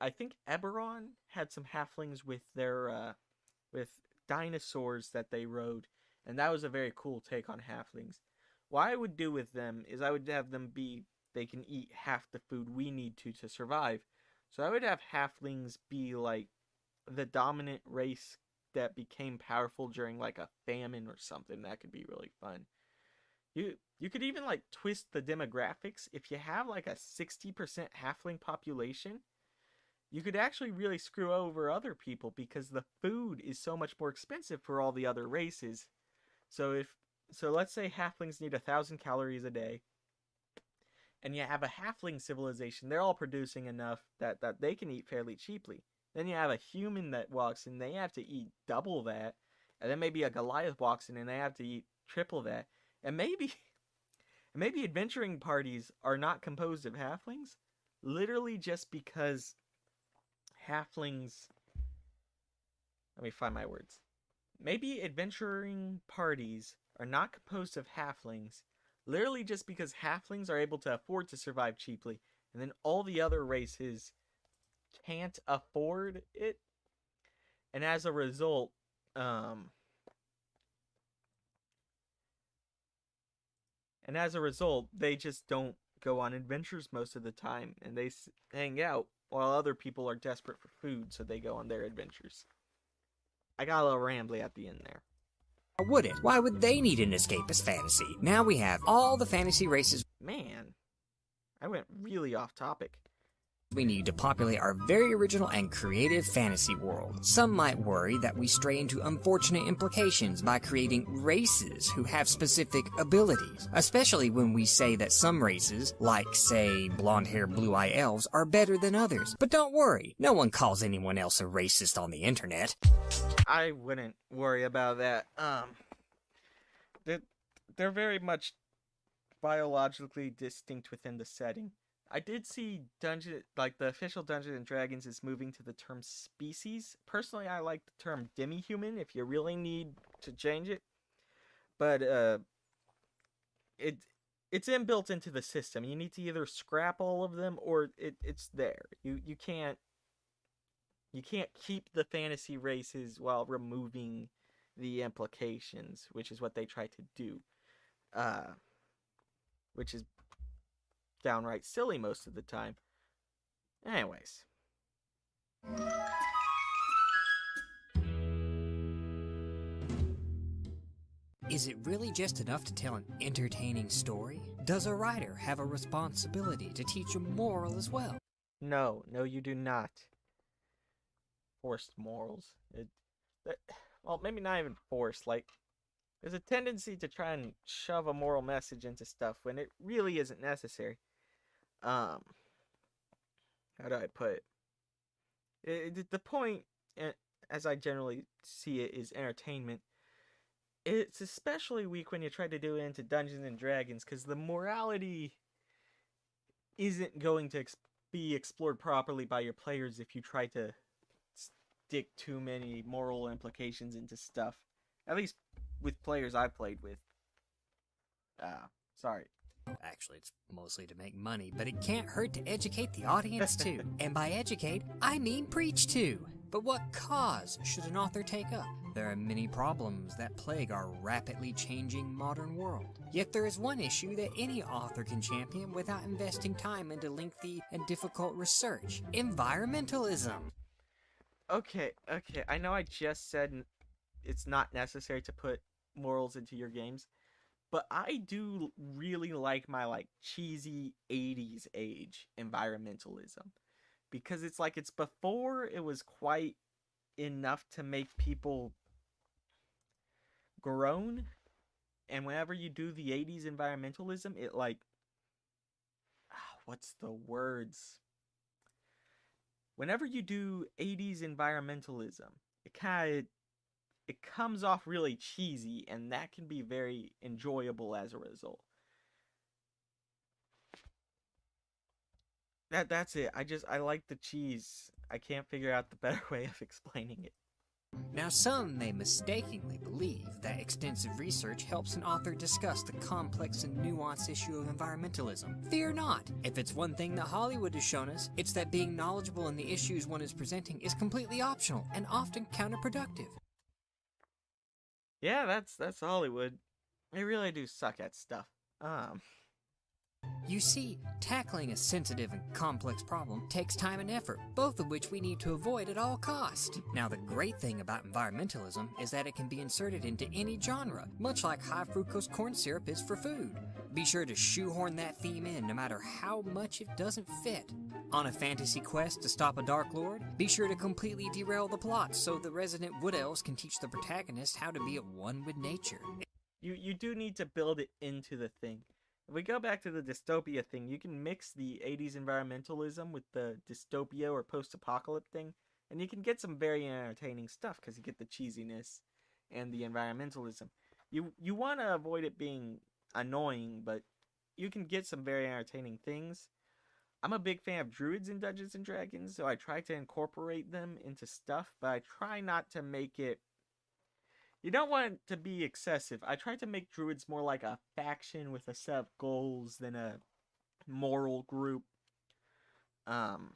I think Eberron had some halflings with their with dinosaurs that they rode, and that was a very cool take on halflings. What I would do with them is I would have them they can eat half the food we need to survive. So I would have halflings be like the dominant race that became powerful during like a famine or something. That could be really fun. You could even like twist the demographics. If you have like a 60% halfling population, you could actually really screw over other people because the food is so much more expensive for all the other races. So let's say halflings need 1,000 calories a day, and you have a halfling civilization. They're all producing enough that they can eat fairly cheaply. Then you have a human that walks in, they have to eat double that, and then maybe a Goliath walks in and they have to eat triple that. And maybe adventuring parties are not composed of halflings, literally just because halflings. Let me find my words. Maybe adventuring parties are not composed of halflings, literally just because halflings are able to afford to survive cheaply, and then all the other races can't afford it, and as a result, um, they just don't go on adventures most of the time, and they hang out while other people are desperate for food, so they go on their adventures. I got a little rambly at the end there. Or would it? Why would they need an escapist fantasy? Now we have all the fantasy races Man, I went really off topic. we need to populate our very original and creative fantasy world. Some might worry that we stray into unfortunate implications by creating races who have specific abilities, especially when we say that some races, like, say, blonde-hair, blue-eye elves, are better than others. But don't worry, no one calls anyone else a racist on the internet. I wouldn't worry about that. They're very much biologically distinct within the setting. I did see the official Dungeons and Dragons is moving to the term species. Personally, I like the term demi-human if you really need to change it. But it's inbuilt into the system. You need to either scrap all of them or it's there. You can't keep the fantasy races while removing the implications, which is what they try to do. Which is downright silly most of the time. Anyways. Is it really just enough to tell an entertaining story? Does a writer have a responsibility to teach a moral as well? No, you do not. Forced morals. Well, maybe not even forced. Like, there's a tendency to try and shove a moral message into stuff when it really isn't necessary. How do I put it? The point, as I generally see it, is entertainment. It's especially weak when you try to do it into Dungeons and Dragons, because the morality isn't going to be explored properly by your players if you try to stick too many moral implications into stuff. At least with players I've played with. Sorry. Actually, it's mostly to make money, but it can't hurt to educate the audience too. And by educate, I mean preach to. But what cause should an author take up? There are many problems that plague our rapidly changing modern world. Yet there is one issue that any author can champion without investing time into lengthy and difficult research: environmentalism. Okay. I know I just said it's not necessary to put morals into your games, but I do really like my cheesy 80s age environmentalism, because it's before it was quite enough to make people groan, and whenever you do the 80s environmentalism, it what's the words? Whenever you do 80s environmentalism, it comes off really cheesy, and that can be very enjoyable as a result. That's it. I like the cheese. I can't figure out the better way of explaining it. Now, some may mistakenly believe that extensive research helps an author discuss the complex and nuanced issue of environmentalism. Fear not. If it's one thing that Hollywood has shown us, it's that being knowledgeable in the issues one is presenting is completely optional and often counterproductive. Yeah, that's Hollywood. They really do suck at stuff. You see, tackling a sensitive and complex problem takes time and effort, both of which we need to avoid at all costs. Now, the great thing about environmentalism is that it can be inserted into any genre, much like high fructose corn syrup is for food. Be sure to shoehorn that theme in no matter how much it doesn't fit. On a fantasy quest to stop a Dark Lord, be sure to completely derail the plot so the resident Wood Elves can teach the protagonist how to be at one with nature. You do need to build it into the thing. If we go back to the dystopia thing, you can mix the 80s environmentalism with the dystopia or post-apocalypse thing, and you can get some very entertaining stuff because you get the cheesiness and the environmentalism. You want to avoid it being annoying, but you can get some very entertaining things. I'm a big fan of druids in Dungeons and Dragons, so I try to incorporate them into stuff, but I try not to make it. You don't want it to be excessive. I try to make druids more like a faction with a set of goals than a moral group. Um,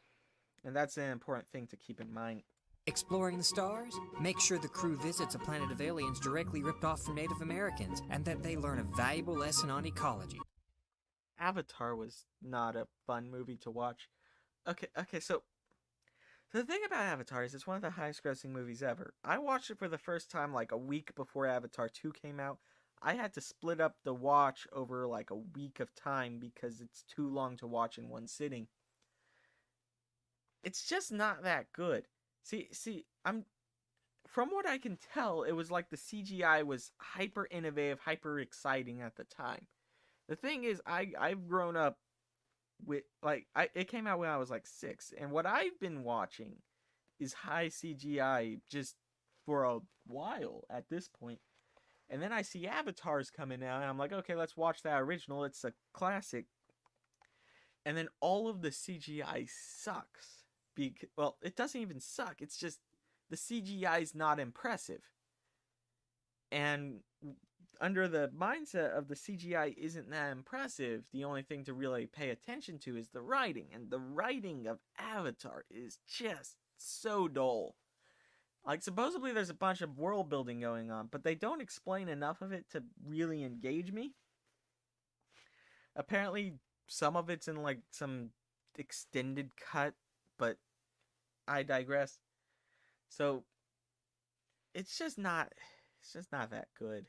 and that's an important thing to keep in mind. Exploring the stars? Make sure the crew visits a planet of aliens directly ripped off from Native Americans, and that they learn a valuable lesson on ecology. Avatar was not a fun movie to watch. Okay, so the thing about Avatar is it's one of the highest grossing movies ever. I watched it for the first time like a week before Avatar 2 came out. I had to split up the watch over like a week of time because it's too long to watch in one sitting. It's just not that good. See, I'm from what I can tell, it was like the CGI was hyper innovative, hyper exciting at the time. The thing is, I've grown up with it came out when I was like 6, and what I've been watching is high CGI just for a while at this point. And then I see Avatars coming out, and I'm like, okay, let's watch that original. It's a classic. And then all of the CGI sucks. Well, it doesn't even suck. It's just the CGI is not impressive. And under the mindset of the CGI isn't that impressive, the only thing to really pay attention to is the writing. And the writing of Avatar is just so dull. Like, supposedly there's a bunch of world building going on, but they don't explain enough of it to really engage me. Apparently, some of it's in, like, some extended cut, but I digress. So, it's just not that good.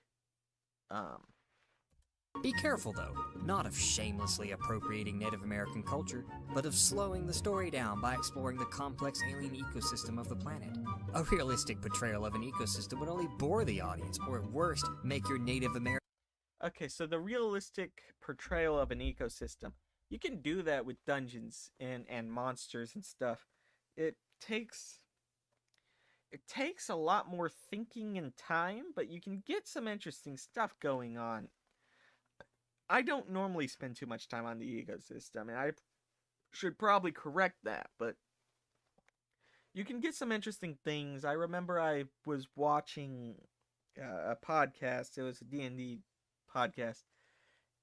Be careful, though, not of shamelessly appropriating Native American culture, but of slowing the story down by exploring the complex alien ecosystem of the planet. A realistic portrayal of an ecosystem would only bore the audience, or at worst, make your Native American... Okay, so the realistic portrayal of an ecosystem, you can do that with dungeons and monsters and stuff. It takes a lot more thinking and time, but you can get some interesting stuff going on. I don't normally spend too much time on the ecosystem, and I should probably correct that, but you can get some interesting things. I remember I was watching a podcast. It was a D&D podcast,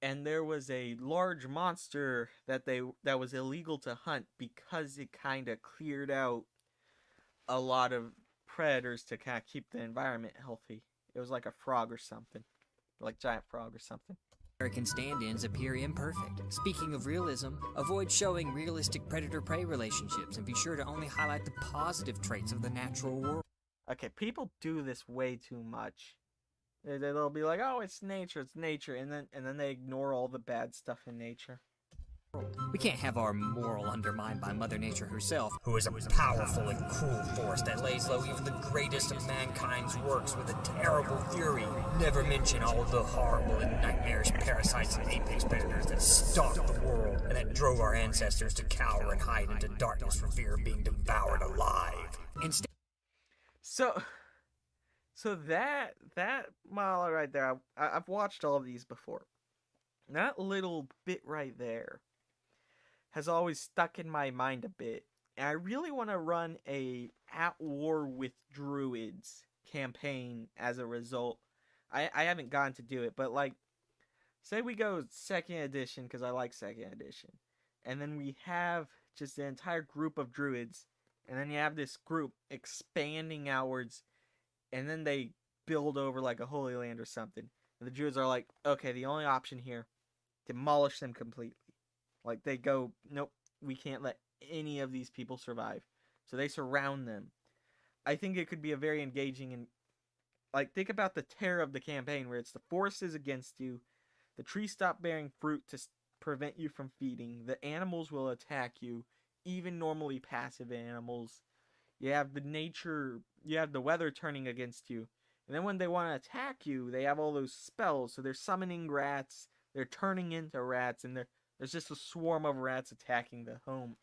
and there was a large monster that was illegal to hunt because it kind of cleared out a lot of predators to kind of keep the environment healthy. It was like a frog or something, like giant frog or something. American stand-ins appear imperfect. Speaking of realism, avoid showing realistic predator-prey relationships and be sure to only highlight the positive traits of the natural world. Okay, people do this way too much. They'll be like, "Oh, it's nature," and then they ignore all the bad stuff in nature. We can't have our moral undermined by Mother Nature herself, who is a powerful and cruel force that lays low even the greatest of mankind's works with a terrible fury. Never mention all the horrible and nightmarish parasites and apex predators that stalked the world and that drove our ancestors to cower and hide into darkness for fear of being devoured alive. Instead, So that model right there, I've watched all of these before. That little bit right there has always stuck in my mind a bit. And I really want to run a At War with Druids campaign as a result. I haven't gotten to do it, but like, say we go 2nd edition, because I like 2nd edition. And then we have just an entire group of druids. And then you have this group expanding outwards. And then they build over like a Holy Land or something. And the druids are like, okay, the only option here, demolish them completely. Like, they go, nope, we can't let any of these people survive. So they surround them. I think it could be a very engaging and, like, think about the terror of the campaign where it's the forces against you, the trees stop bearing fruit to prevent you from feeding, the animals will attack you, even normally passive animals. You have the weather turning against you. And then when they want to attack you, they have all those spells. So they're summoning rats, they're turning into rats, and there's just a swarm of rats attacking the home.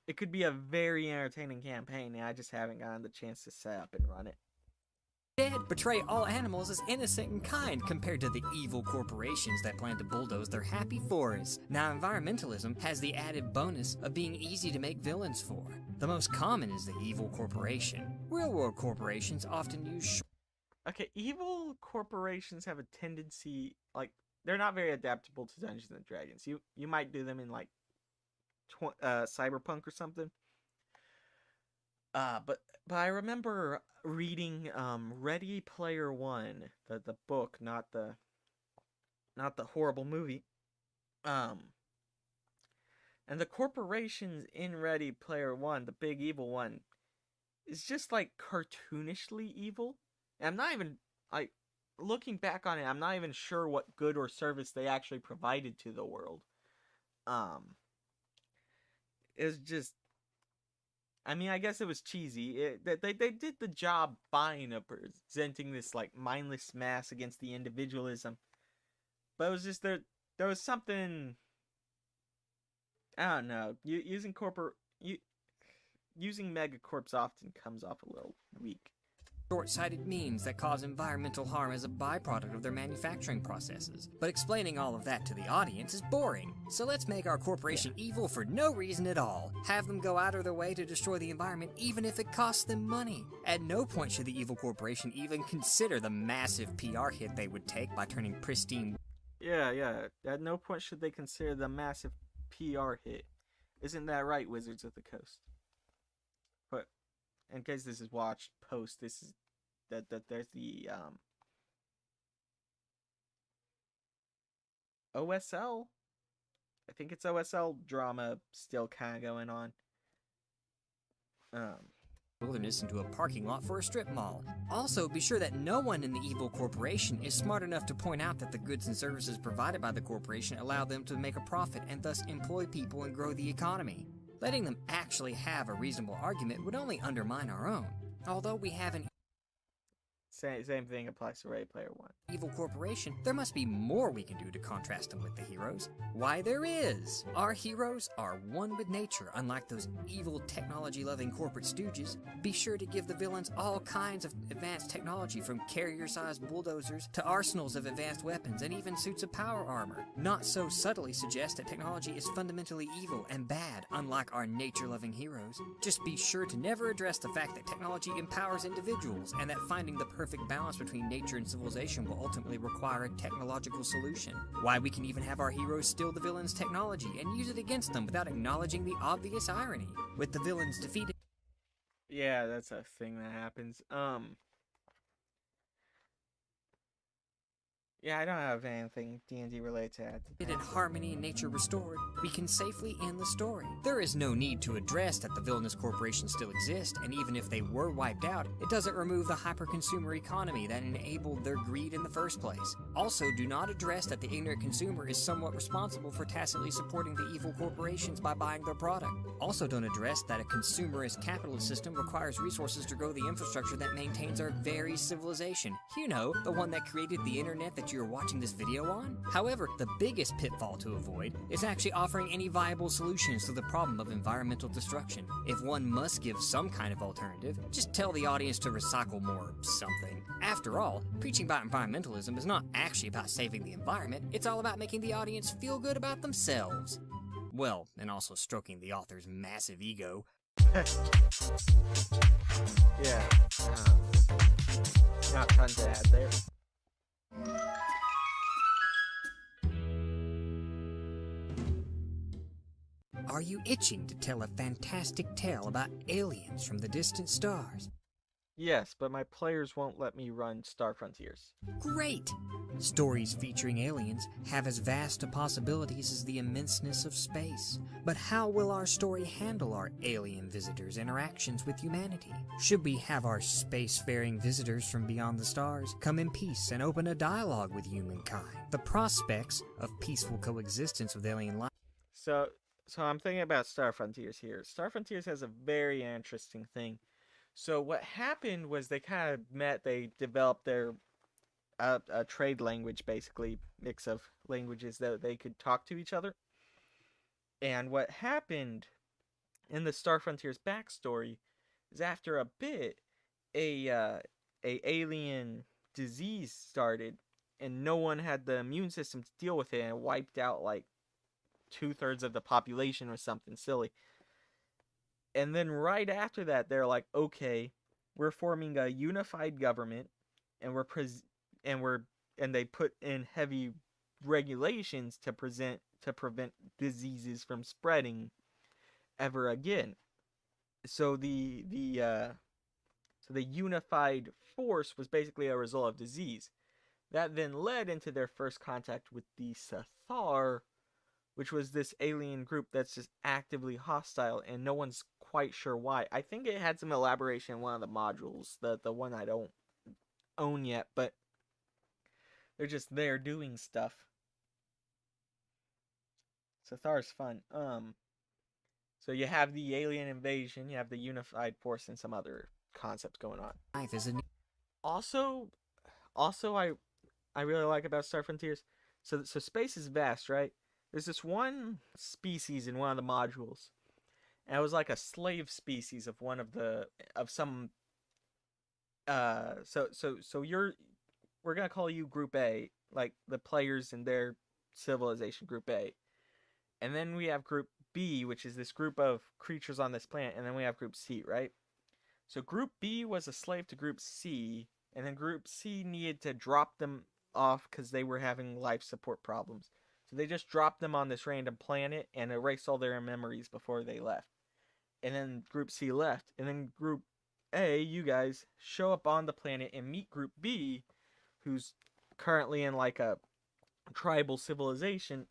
It could be a very entertaining campaign, and I just haven't gotten the chance to set up and run it. portray all animals as innocent and kind compared to the evil corporations that plan to bulldoze their happy forests. Now, environmentalism has the added bonus of being easy to make villains for. The most common is the evil corporation. Real-world corporations often use Okay, evil corporations have a tendency, like, they're not very adaptable to Dungeons and Dragons. You might do them in like Cyberpunk or something. But I remember reading Ready Player One, the book, not the horrible movie. And the corporations in Ready Player One, the big evil one, is just like cartoonishly evil. And I'm not even like looking back on it, I'm not even sure what good or service they actually provided to the world. It's just, I mean, I guess it was cheesy. They did the job fine of presenting this like mindless mass against the individualism, but it was just there was something, I don't know. Using megacorps often comes off a little weak. Short-sighted means that cause environmental harm as a byproduct of their manufacturing processes. But explaining all of that to the audience is boring. So let's make our corporation evil for no reason at all. Have them go out of their way to destroy the environment even if it costs them money. At no point should the evil corporation even consider the massive PR hit they would take by turning pristine... Yeah. At no point should they consider the massive PR hit. Isn't that right, Wizards of the Coast? But in case this is watched post, this is that there's the OSL. I think it's OSL drama still kind of going on. Wilderness into a parking lot for a strip mall. Also, be sure that no one in the evil corporation is smart enough to point out that the goods and services provided by the corporation allow them to make a profit and thus employ people and grow the economy. Letting them actually have a reasonable argument would only undermine our own. Although we have an same thing applies to Ready Player One. Evil corporation, there must be more we can do to contrast them with the heroes. Why, there is! Our heroes are one with nature, unlike those evil technology-loving corporate stooges. Be sure to give the villains all kinds of advanced technology, from carrier-sized bulldozers to arsenals of advanced weapons and even suits of power armor. Not so subtly suggest that technology is fundamentally evil and bad, unlike our nature-loving heroes. Just be sure to never address the fact that technology empowers individuals, and that finding the perfect balance between nature and civilization will ultimately require a technological solution. Why, we can even have our heroes steal the villains' technology and use it against them without acknowledging the obvious irony. With the villains defeated... Yeah, that's a thing that happens. Yeah, I don't have anything D&D related to add. In harmony and nature restored, we can safely end the story. There is no need to address that the villainous corporations still exist, and even if they were wiped out, it doesn't remove the hyper-consumer economy that enabled their greed in the first place. Also, do not address that the ignorant consumer is somewhat responsible for tacitly supporting the evil corporations by buying their product. Also, don't address that a consumerist capitalist system requires resources to grow the infrastructure that maintains our very civilization. You know, the one that created the internet that you're watching this video on? However, the biggest pitfall to avoid is actually offering any viable solutions to the problem of environmental destruction. If one must give some kind of alternative, just tell the audience to recycle more something. After all, preaching about environmentalism is not actually about saving the environment, it's all about making the audience feel good about themselves. Well, and also stroking the author's massive ego. Yeah. Not tons to add there. Are you itching to tell a fantastic tale about aliens from the distant stars? Yes, but my players won't let me run Star Frontiers. Great! Stories featuring aliens have as vast a possibilities as the immenseness of space. But how will our story handle our alien visitors' interactions with humanity? Should we have our spacefaring visitors from beyond the stars come in peace and open a dialogue with humankind? The prospects of peaceful coexistence with alien life. So I'm thinking about Star Frontiers here. Star Frontiers has a very interesting thing. So what happened was they kind of met, they developed their a trade language, basically, mix of languages that they could talk to each other. And what happened in the Star Frontiers backstory is after a bit, a a alien disease started, and no one had the immune system to deal with it, and it wiped out like 2/3 of the population or something silly. And then right after that, they're like, okay, we're forming a unified government, and and they put in heavy regulations to prevent diseases from spreading ever again. So the unified force was basically a result of disease. That then led into their first contact with the Cathar, which was this alien group that's just actively hostile, and no one's quite sure why. I think it had some elaboration in one of the modules, the one I don't own yet, but they're just there doing stuff. Cathar's fun. So you have the alien invasion, you have the unified force, and some other concepts going on. Life is a Also, I really like about Star Frontiers. So space is vast, right? There's this one species in one of the modules, and it was like a slave species of one of some. So we're gonna call you Group A, like the players in their civilization, Group A, and then we have Group B, which is this group of creatures on this planet, and then we have Group C, right? So Group B was a slave to Group C, and then Group C needed to drop them off because they were having life support problems. So they just dropped them on this random planet and erased all their memories before they left. And then Group C left. And then Group A, you guys, show up on the planet and meet Group B, who's currently in like a tribal civilization.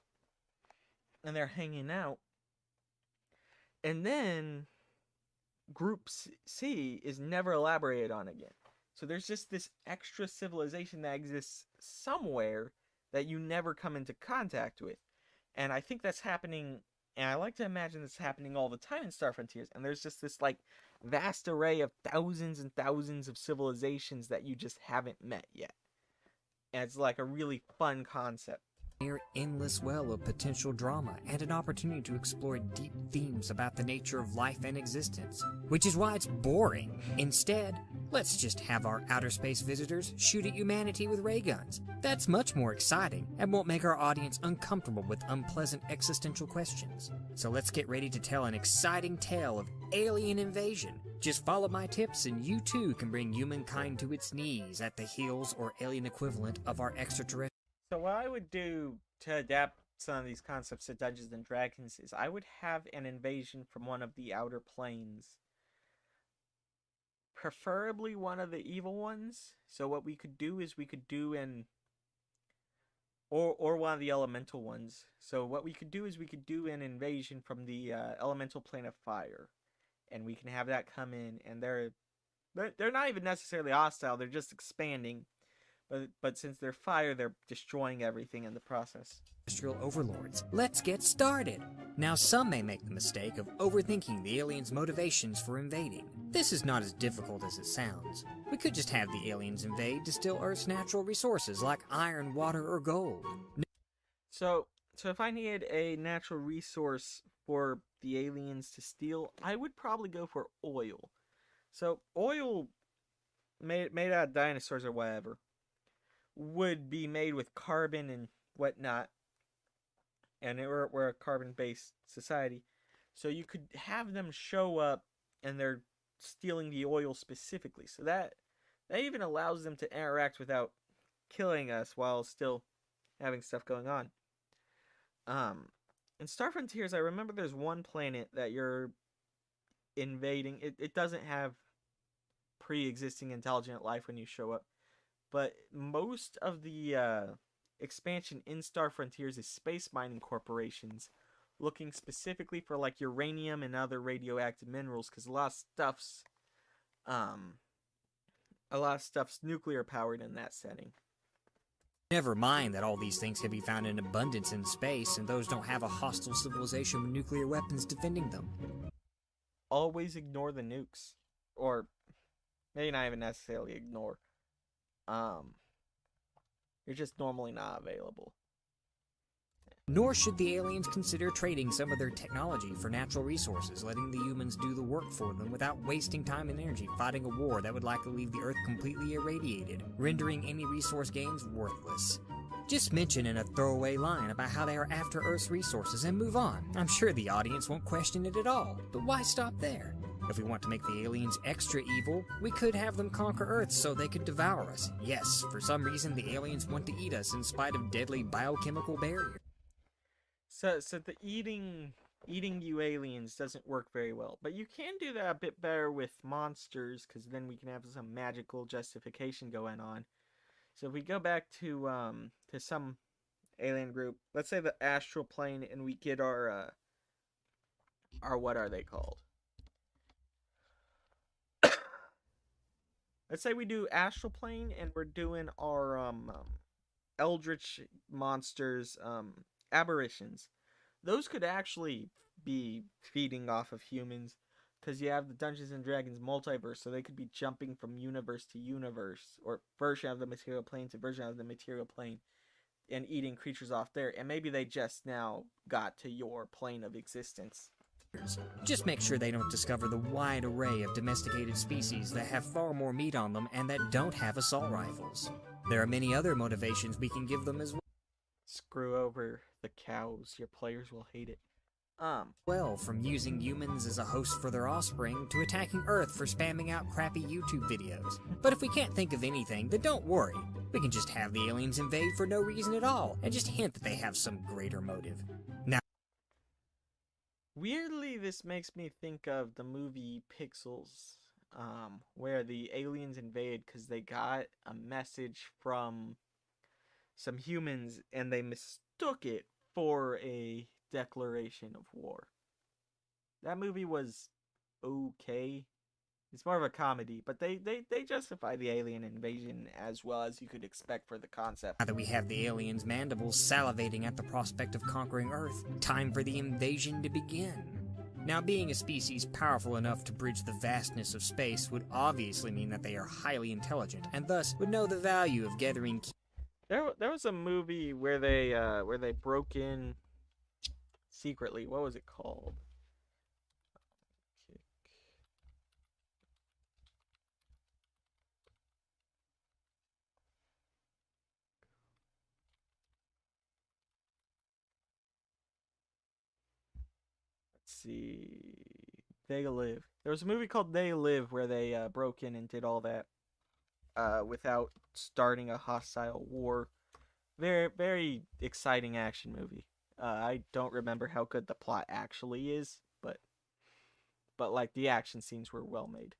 And they're hanging out. And then Group C is never elaborated on again. So there's just this extra civilization that exists somewhere that you never come into contact with. And I think that's happening, and I like to imagine this happening all the time in Star Frontiers. And there's just this like vast array of thousands and thousands of civilizations that you just haven't met yet. And it's like a really fun concept. near endless well of potential drama and an opportunity to explore deep themes about the nature of life and existence, which is why it's boring. Instead, let's just have our outer space visitors shoot at humanity with ray guns. That's much more exciting and won't make our audience uncomfortable with unpleasant existential questions. So let's get ready to tell an exciting tale of alien invasion. Just follow my tips and you too can bring humankind to its knees at the heels or alien equivalent of our extraterrestrial. So what I would do to adapt some of these concepts to Dungeons and Dragons is I would have an invasion from one of the outer planes. Preferably one of the evil ones. So what we could do is we could do or one of the elemental ones. So what we could do is we could do an invasion from the elemental plane of fire. And we can have that come in, and they're not even necessarily hostile, they're just expanding. But since they're fire, they're destroying everything in the process. Overlords. Let's get started. Now, some may make the mistake of overthinking the aliens' motivations for invading. This is not as difficult as it sounds. We could just have the aliens invade to steal Earth's natural resources like iron, water, or gold. So if I needed a natural resource for the aliens to steal, I would probably go for oil. So oil made out of dinosaurs or whatever would be made with carbon and whatnot, and we're a carbon-based society, so you could have them show up and they're stealing the oil specifically, so that even allows them to interact without killing us while still having stuff going on. In Star Frontiers, I remember there's one planet that you're invading. It doesn't have pre-existing intelligent life when you show up, but most of the expansion in Star Frontiers is space mining corporations looking specifically for like uranium and other radioactive minerals, because a lot of stuff's nuclear powered in that setting. Never mind that all these things can be found in abundance in space, and those don't have a hostile civilization with nuclear weapons defending them. Always ignore the nukes. Or maybe not even necessarily ignore. You're just normally not available. Nor should the aliens consider trading some of their technology for natural resources, letting the humans do the work for them without wasting time and energy fighting a war that would likely leave the Earth completely irradiated, rendering any resource gains worthless. Just mention in a throwaway line about how they are after Earth's resources and move on. I'm sure the audience won't question it at all, but why stop there? If we want to make the aliens extra evil, we could have them conquer Earth so they could devour us. Yes, for some reason the aliens want to eat us in spite of deadly biochemical barriers. So the eating you aliens doesn't work very well, but you can do that a bit better with monsters, because then we can have some magical justification going on. So if we go back to some alien group, let's say the astral plane, and we get our what are they called? Let's say we do astral plane, and we're doing our eldritch monsters, aberrations. Those could actually be feeding off of humans, because you have the Dungeons and Dragons multiverse, so they could be jumping from universe to universe, or version of the material plane to version of the material plane, and eating creatures off there, and maybe they just now got to your plane of existence. Just make sure they don't discover the wide array of domesticated species that have far more meat on them and that don't have assault rifles. There are many other motivations we can give them as well. Screw over the cows. Your players will hate it. Well, from using humans as a host for their offspring to attacking Earth for spamming out crappy YouTube videos. But if we can't think of anything, then don't worry. We can just have the aliens invade for no reason at all, and just hint that they have some greater motive. Now, weirdly, this makes me think of the movie Pixels, where the aliens invade because they got a message from some humans, and they mistook it for a declaration of war. That movie was okay. It's more of a comedy, but they justify the alien invasion as well as you could expect for the concept. now that we have the aliens' mandibles salivating at the prospect of conquering Earth, time for the invasion to begin. Now, being a species powerful enough to bridge the vastness of space would obviously mean that they are highly intelligent, and thus would know the value of gathering There was a movie where they broke in secretly. What was it called? Let's see. They Live. There was a movie called They Live where they broke in and did all that without starting a hostile war. Very, very exciting action movie. I don't remember how good the plot actually is, but like the action scenes were well made.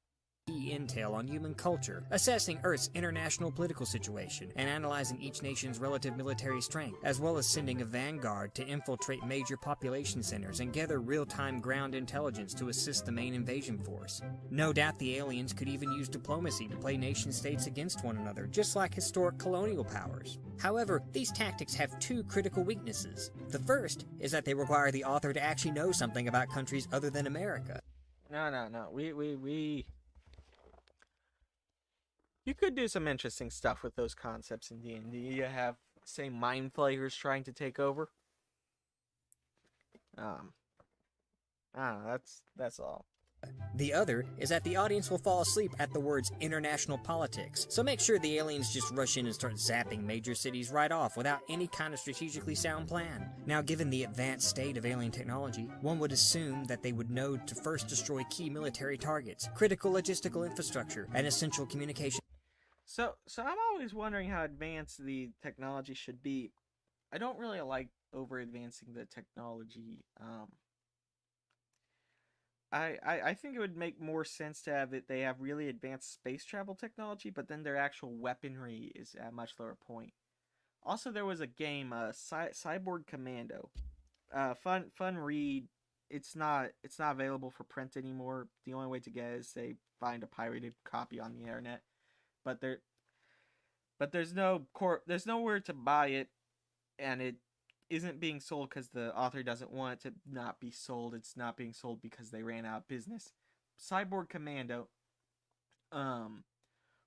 key intel on human culture, assessing Earth's international political situation, and analyzing each nation's relative military strength, as well as sending a vanguard to infiltrate major population centers and gather real-time ground intelligence to assist the main invasion force. No doubt the aliens could even use diplomacy to play nation-states against one another, just like historic colonial powers. However, these tactics have two critical weaknesses. The first is that they require the author to actually know something about countries other than America. No. You could do some interesting stuff with those concepts in D&D. You have, say, mind flayers trying to take over. I don't know, that's all. The other is that the audience will fall asleep at the words international politics, so make sure the aliens just rush in and start zapping major cities right off without any kind of strategically sound plan. Now, given the advanced state of alien technology, one would assume that they would know to first destroy key military targets, critical logistical infrastructure, and essential communication. So I'm always wondering how advanced the technology should be. I don't really like over-advancing the technology. I think it would make more sense to have it. They have really advanced space travel technology, but then their actual weaponry is at a much lower point. Also, there was a game, Cyborg Commando. Fun read. It's not available for print anymore. The only way to get it is they find a pirated copy on the internet. But there's nowhere to buy it, and it isn't being sold because the author doesn't want it to not be sold. It's not being sold because they ran out of business. Cyborg Commando,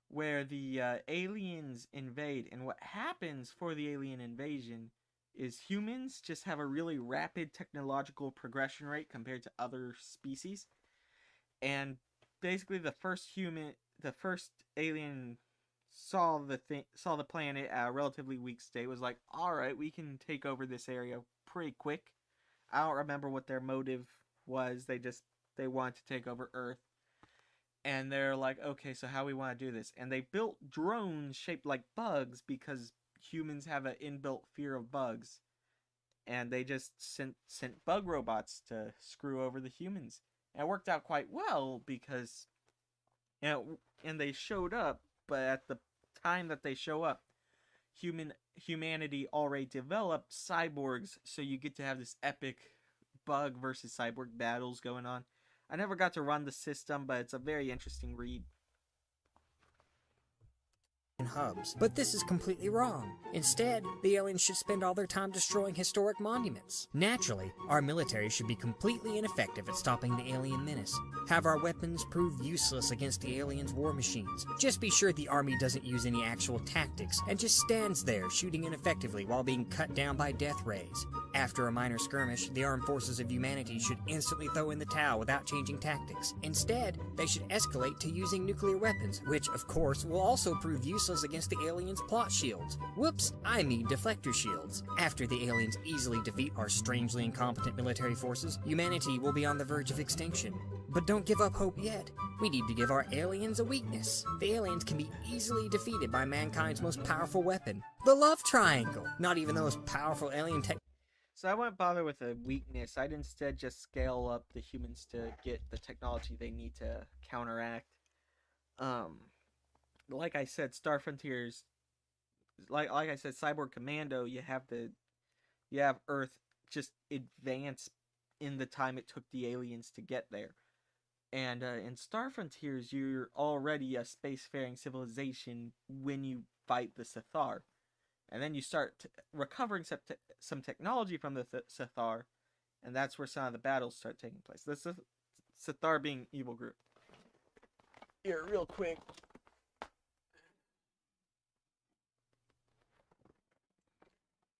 where the aliens invade, and what happens for the alien invasion is humans just have a really rapid technological progression rate compared to other species. And basically the first alien saw the planet at a relatively weak state, was like, all right, we can take over this area pretty quick. I don't remember what their motive was. They wanted to take over Earth. And they're like, okay, so how we want to do this? And they built drones shaped like bugs because humans have an inbuilt fear of bugs. And they just sent bug robots to screw over the humans. And it worked out quite well because, and they showed up, but at the time that they show up, humanity already developed cyborgs, so you get to have this epic bug versus cyborg battles going on. I never got to run the system, but it's a very interesting read. Hubs. But this is completely wrong. Instead, the aliens should spend all their time destroying historic monuments. Naturally, our military should be completely ineffective at stopping the alien menace. Have our weapons prove useless against the aliens' war machines. Just be sure the army doesn't use any actual tactics and just stands there shooting ineffectively while being cut down by death rays. After a minor skirmish, the armed forces of humanity should instantly throw in the towel without changing tactics. Instead, they should escalate to using nuclear weapons, which, of course, will also prove useless against the aliens' plot shields. Whoops, I mean deflector shields. After the aliens easily defeat our strangely incompetent military forces, humanity will be on the verge of extinction. But don't give up hope yet. We need to give our aliens a weakness. The aliens can be easily defeated by mankind's most powerful weapon, the love triangle. Not even the most powerful alien tech. So I wouldn't bother with a weakness. I'd instead just scale up the humans to get the technology they need to counteract. Like I said, Star Frontiers, like I said, Cyborg Commando, you have Earth just advance in the time it took the aliens to get there. And in Star Frontiers, you're already a spacefaring civilization when you fight the Cathar. And then you start recovering some technology from the Cathar, and that's where some of the battles start taking place. The Cathar being evil group. Here, real quick.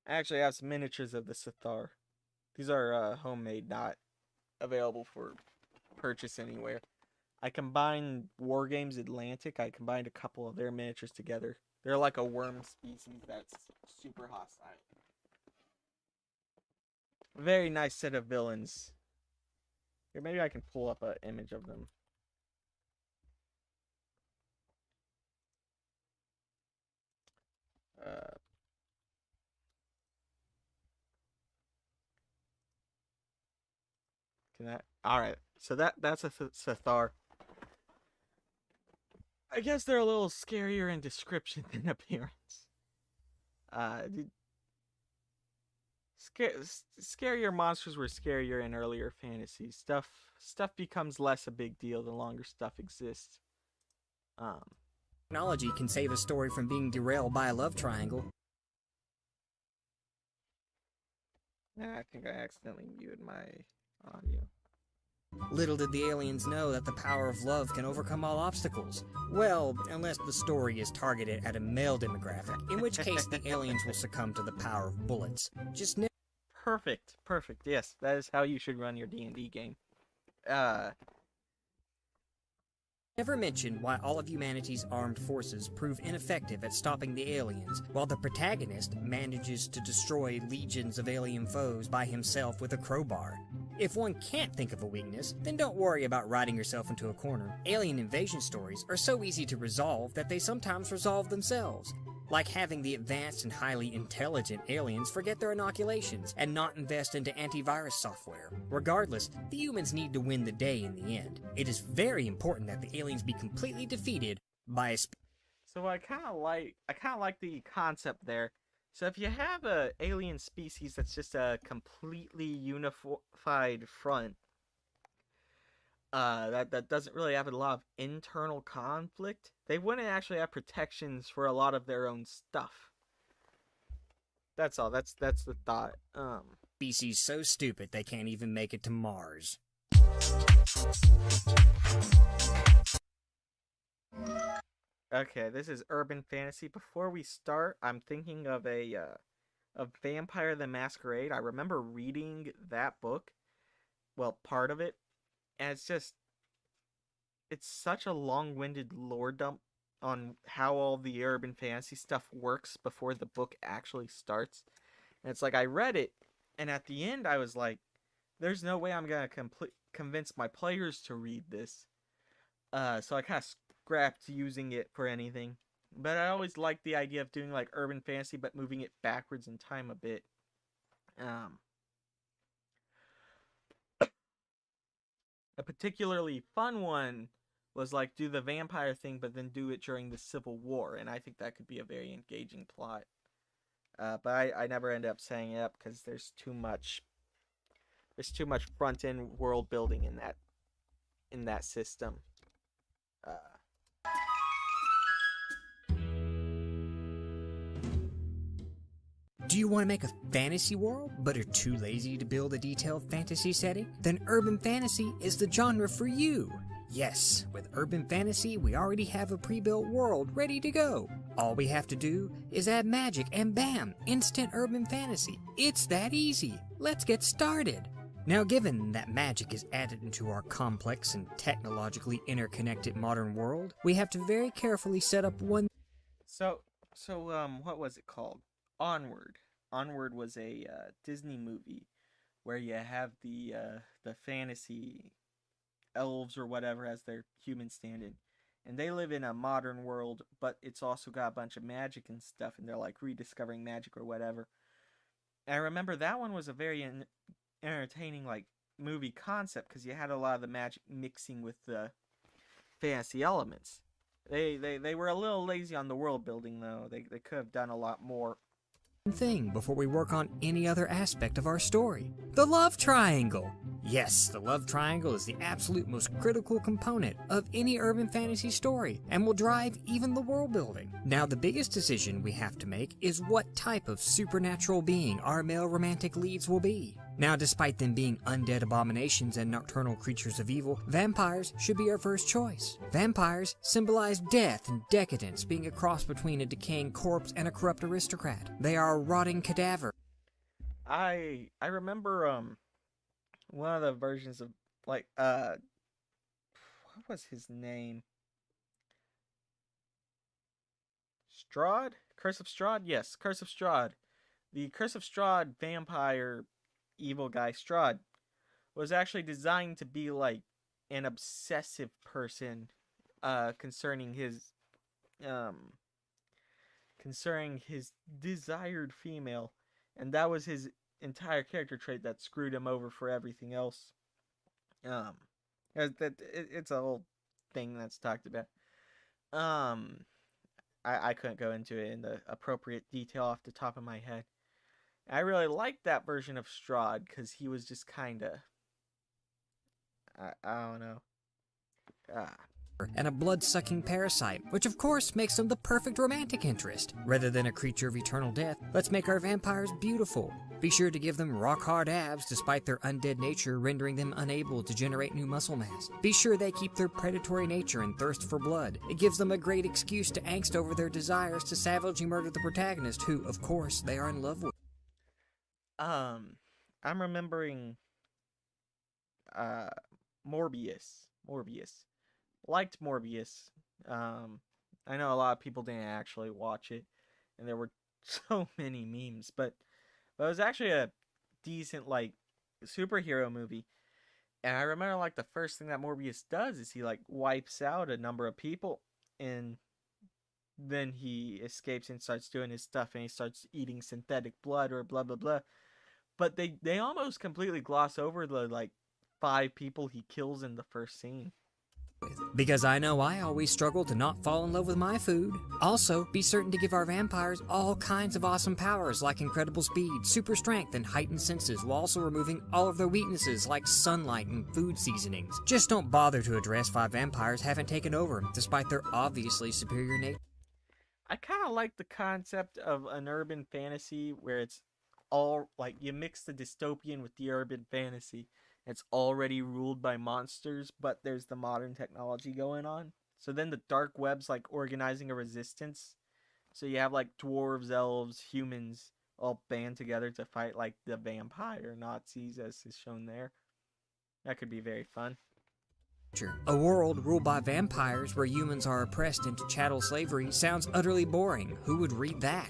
I actually have some miniatures of the Cathar. These are homemade, not available for purchase anywhere. I combined Wargames Atlantic. I combined a couple of their miniatures together. They're like a worm species that's super hostile. Very nice set of villains. Here, maybe I can pull up an image of them. Can that? All right. So that's a Cathar. I guess they're a little scarier in description than appearance. Scarier monsters were scarier in earlier fantasy. Stuff becomes less a big deal the longer stuff exists. Technology can save a story from being derailed by a love triangle. I think I accidentally muted my audio. Little did the aliens know that the power of love can overcome all obstacles. Well, unless the story is targeted at a male demographic, in which case the aliens will succumb to the power of bullets. Just Perfect. Yes, that is how you should run your D&D game. Never mention why all of humanity's armed forces prove ineffective at stopping the aliens, while the protagonist manages to destroy legions of alien foes by himself with a crowbar. If one can't think of a weakness, then don't worry about writing yourself into a corner. Alien invasion stories are so easy to resolve that they sometimes resolve themselves. Like having the advanced and highly intelligent aliens forget their inoculations and not invest into antivirus software. Regardless, the humans need to win the day in the end. It is very important that the aliens be completely defeated by a So I kind of like the concept there. So if you have a alien species that's just a completely unified front, that doesn't really have a lot of internal conflict, they wouldn't actually have protections for a lot of their own stuff. That's all. That's the thought. Species so stupid they can't even make it to Mars. Okay, this is urban fantasy. Before we start, I'm thinking of a of Vampire the Masquerade. I remember reading that book, well, part of it, and it's such a long-winded lore dump on how all the urban fantasy stuff works before the book actually starts. And it's like I read it, and at the end I was like, "There's no way I'm gonna convince my players to read this." So I kind of scrapped using it for anything. But I always liked the idea of doing like urban fantasy, but moving it backwards in time a bit. Um, a particularly fun one was like do the vampire thing, but then do it during the Civil War, and I think that could be a very engaging plot. But I never end up setting it up because there's too much front end world building in that system. Uh, Do you want to make a fantasy world, but are too lazy to build a detailed fantasy setting? Then urban fantasy is the genre for you. Yes, with urban fantasy, we already have a pre-built world ready to go. All we have to do is add magic and bam, instant urban fantasy. It's that easy. Let's get started. Now, given that magic is added into our complex and technologically interconnected modern world, we have to very carefully set up one. What was it called? Onward. Onward was a Disney movie where you have the fantasy elves or whatever as their human stand-in, and they live in a modern world, but it's also got a bunch of magic and stuff, and they're like rediscovering magic or whatever. And I remember that one was a very entertaining like movie concept because you had a lot of the magic mixing with the fantasy elements. They were a little lazy on the world building though. They could have done a lot more. Thing before we work on any other aspect of our story. The love triangle. Yes, the love triangle is the absolute most critical component of any urban fantasy story and will drive even the world building. Now, the biggest decision we have to make is what type of supernatural being our male romantic leads will be. Now, despite them being undead abominations and nocturnal creatures of evil, vampires should be our first choice. Vampires symbolize death and decadence, being a cross between a decaying corpse and a corrupt aristocrat. They are a rotting cadaver. I remember one of the versions of like what was his name? Strahd? Curse of Strahd? Yes, Curse of Strahd. The Curse of Strahd vampire evil guy Strahd was actually designed to be like an obsessive person concerning his desired female, and that was his entire character trait that screwed him over for everything else. Um it's a whole thing that's talked about. Um I couldn't go into it in the appropriate detail off the top of my head. I really liked that version of Strahd because he was just kind of, I don't know. And a blood-sucking parasite, which of course makes them the perfect romantic interest. Rather than a creature of eternal death, let's make our vampires beautiful. Be sure to give them rock-hard abs despite their undead nature rendering them unable to generate new muscle mass. Be sure they keep their predatory nature and thirst for blood. It gives them a great excuse to angst over their desires to savagely murder the protagonist, who, of course, they are in love with. I'm remembering, Morbius. Liked Morbius. I know a lot of people didn't actually watch it, and there were so many memes, but it was actually a decent, like, superhero movie. And I remember, like, the first thing that Morbius does is he, like, wipes out a number of people, and then he escapes and starts doing his stuff, and he starts eating synthetic blood or blah, blah, blah. But they almost completely gloss over the, like, 5 people he kills in the first scene. Because I know I always struggle to not fall in love with my food. Also, be certain to give our vampires all kinds of awesome powers like incredible speed, super strength, and heightened senses, while also removing all of their weaknesses like sunlight and food seasonings. Just don't bother to address why vampires haven't taken over, despite their obviously superior nature. I kind of like the concept of an urban fantasy where it's all, like, you mix the dystopian with the urban fantasy. It's already ruled by monsters, but there's the modern technology going on. So then the dark web's like organizing a resistance. So you have like dwarves, elves, humans all band together to fight like the vampire Nazis, as is shown there. That could be very fun. A world ruled by vampires where humans are oppressed into chattel slavery sounds utterly boring. Who would read that?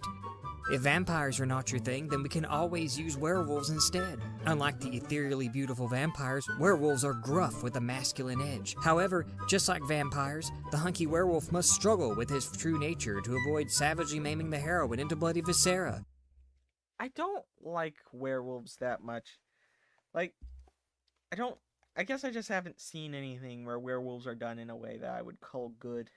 If vampires are not your thing, then we can always use werewolves instead. Unlike the ethereally beautiful vampires, werewolves are gruff with a masculine edge. However, just like vampires, the hunky werewolf must struggle with his true nature to avoid savagely maiming the heroine into bloody viscera. I don't like werewolves that much. Like, I guess I just haven't seen anything where werewolves are done in a way that I would call good.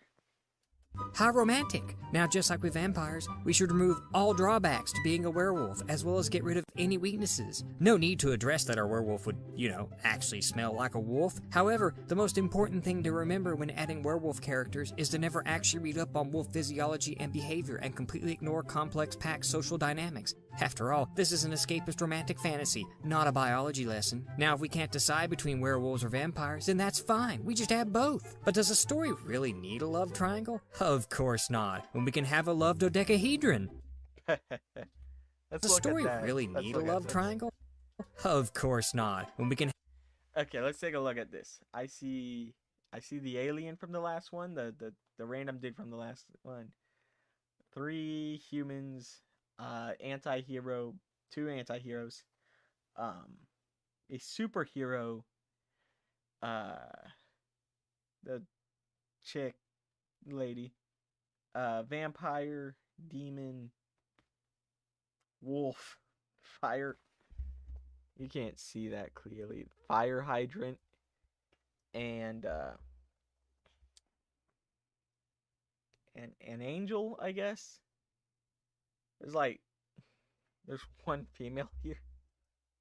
How romantic! Now, just like with vampires, we should remove all drawbacks to being a werewolf, as well as get rid of any weaknesses. No need to address that our werewolf would, actually smell like a wolf. However, the most important thing to remember when adding werewolf characters is to never actually read up on wolf physiology and behavior and completely ignore complex pack social dynamics. After all, this is an escapist romantic fantasy, not a biology lesson. Now, if we can't decide between werewolves or vampires, then that's fine. We just add both. But does a story really need a love triangle? Of course not, when we can have a love dodecahedron. Does a story really need a love triangle? Of course not, when we can... Okay, let's take a look at this. I see the alien from the last one, the random dude from the last one. 3 humans, anti-hero, 2 anti-heroes, a superhero, the chick lady, vampire, demon, wolf, fire. You can't see that clearly. Fire hydrant, and an angel, I guess. There's one female here.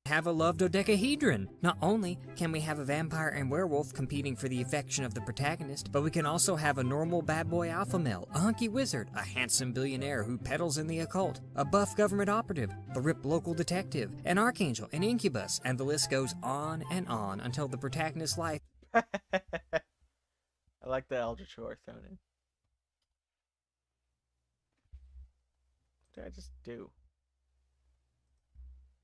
Have a love dodecahedron. Not only can we have a vampire and werewolf competing for the affection of the protagonist, but we can also have a normal bad boy alpha male, a hunky wizard, a handsome billionaire who peddles in the occult, a buff government operative, the ripped local detective, an archangel, an incubus, and the list goes on and on until the protagonist's life. I like the Eldritch Horror thrown in. What did I just do?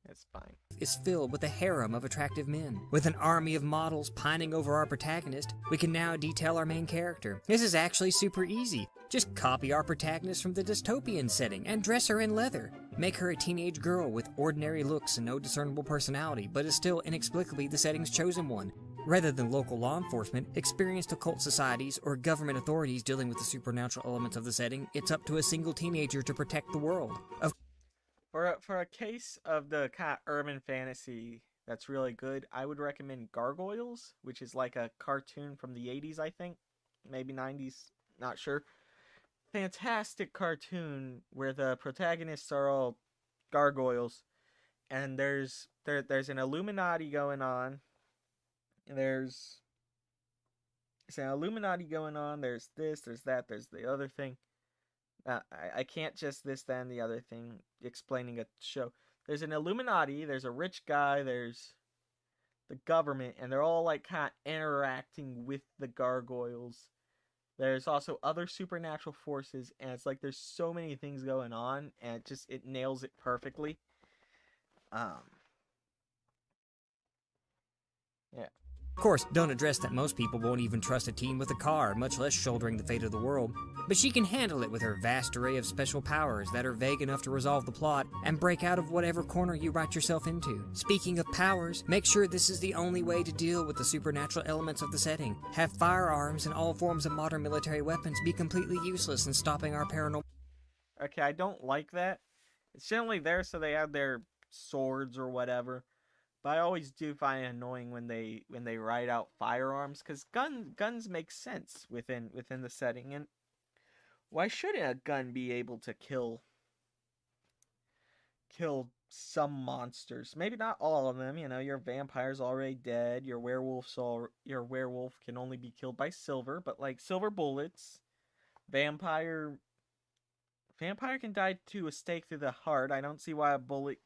It's fine. Is filled with a harem of attractive men. With an army of models pining over our protagonist, we can now detail our main character. This is actually super easy. Just copy our protagonist from the dystopian setting and dress her in leather. Make her a teenage girl with ordinary looks and no discernible personality, but is still inexplicably the setting's chosen one. Rather than local law enforcement, experienced occult societies, or government authorities dealing with the supernatural elements of the setting, it's up to a single teenager to protect the world. For a case of the kind of urban fantasy that's really good, I would recommend Gargoyles, which is like a cartoon from the 80s, I think. Maybe 90s, not sure. Fantastic cartoon where the protagonists are all gargoyles, and there's an Illuminati going on. There's an Illuminati going on. There's this, there's that, there's the other thing. I can't just this, that, and the other thing explaining a show. There's an Illuminati, there's a rich guy, there's the government, and they're all like kind of interacting with the gargoyles. There's also other supernatural forces, and it's like there's so many things going on, and it nails it perfectly. Yeah. Of course, don't address that most people won't even trust a teen with a car, much less shouldering the fate of the world. But she can handle it with her vast array of special powers that are vague enough to resolve the plot and break out of whatever corner you write yourself into. Speaking of powers, make sure this is the only way to deal with the supernatural elements of the setting. Have firearms and all forms of modern military weapons be completely useless in stopping our paranormal... Okay, I don't like that. It's generally there so they have their swords or whatever. But I always do find it annoying when they write out firearms, because guns make sense within the setting, and why shouldn't a gun be able to kill some monsters? Maybe not all of them. Your vampire's already dead. Your werewolf can only be killed by silver, but like silver bullets. Vampire can die to a stake through the heart. I don't see why a bullet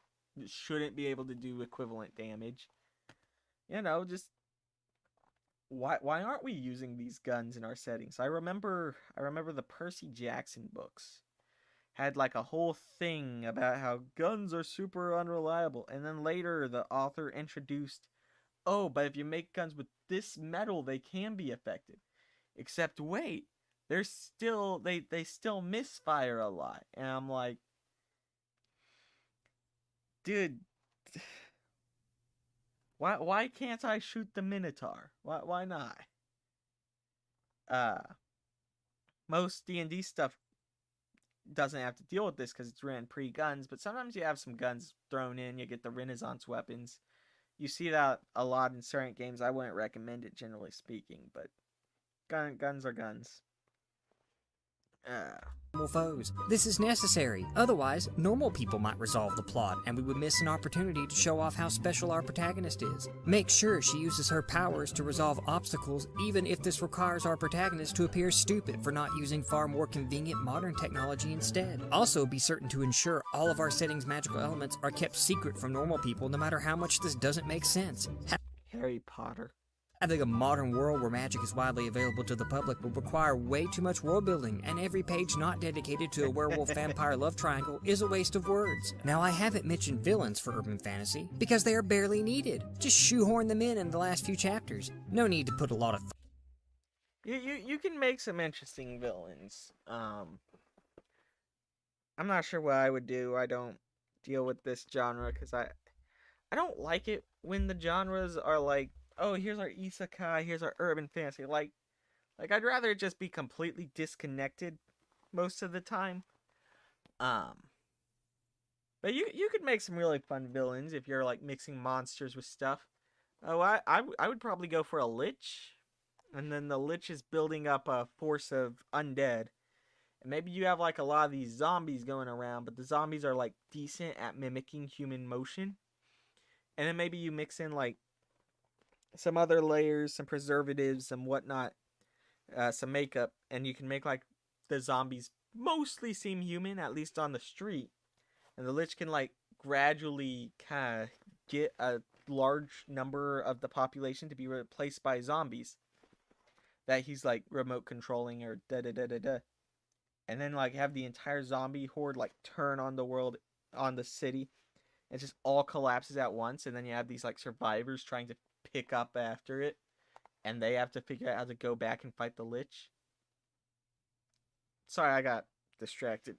shouldn't be able to do equivalent damage. Just why aren't we using these guns in our settings? I remember the Percy Jackson books, had like a whole thing about how guns are super unreliable, and then later the author introduced, oh, but if you make guns with this metal, they can be effective. Except wait, they're still they still misfire a lot, and I'm like, dude, why can't I shoot the Minotaur? Why not? Uh, most D&D stuff doesn't have to deal with this because it's ran pre-guns, but sometimes you have some guns thrown in. You get the Renaissance weapons. You see that a lot in certain games. I wouldn't recommend it, generally speaking, but guns are guns. Foes. This is necessary. Otherwise, normal people might resolve the plot, and we would miss an opportunity to show off how special our protagonist is. Make sure she uses her powers to resolve obstacles, even if this requires our protagonist to appear stupid for not using far more convenient modern technology instead. Also, be certain to ensure all of our setting's magical elements are kept secret from normal people, no matter how much this doesn't make sense. Harry Potter. Having a modern world where magic is widely available to the public would require way too much world building, and every page not dedicated to a werewolf-vampire love triangle is a waste of words. Now, I haven't mentioned villains for urban fantasy, because they are barely needed. Just shoehorn them in the last few chapters. No need to put a lot of You can make some interesting villains. I'm not sure what I would do. I don't deal with this genre, because I don't like it when the genres are like, oh, here's our isekai, here's our urban fantasy. Like I'd rather it just be completely disconnected most of the time. But you could make some really fun villains if you're like mixing monsters with stuff. Oh, I would probably go for a lich, and then the lich is building up a force of undead. And maybe you have like a lot of these zombies going around, but the zombies are like decent at mimicking human motion. And then maybe you mix in like some other layers, some preservatives, some whatnot, some makeup, and you can make like the zombies mostly seem human, at least on the street. And the lich can like gradually kind of get a large number of the population to be replaced by zombies that he's like remote controlling or da da da da da. And then like have the entire zombie horde like turn on the world, on the city. It just all collapses at once, and then you have these like survivors trying to pick up after it, and they have to figure out how to go back and fight the lich. Sorry, I got distracted.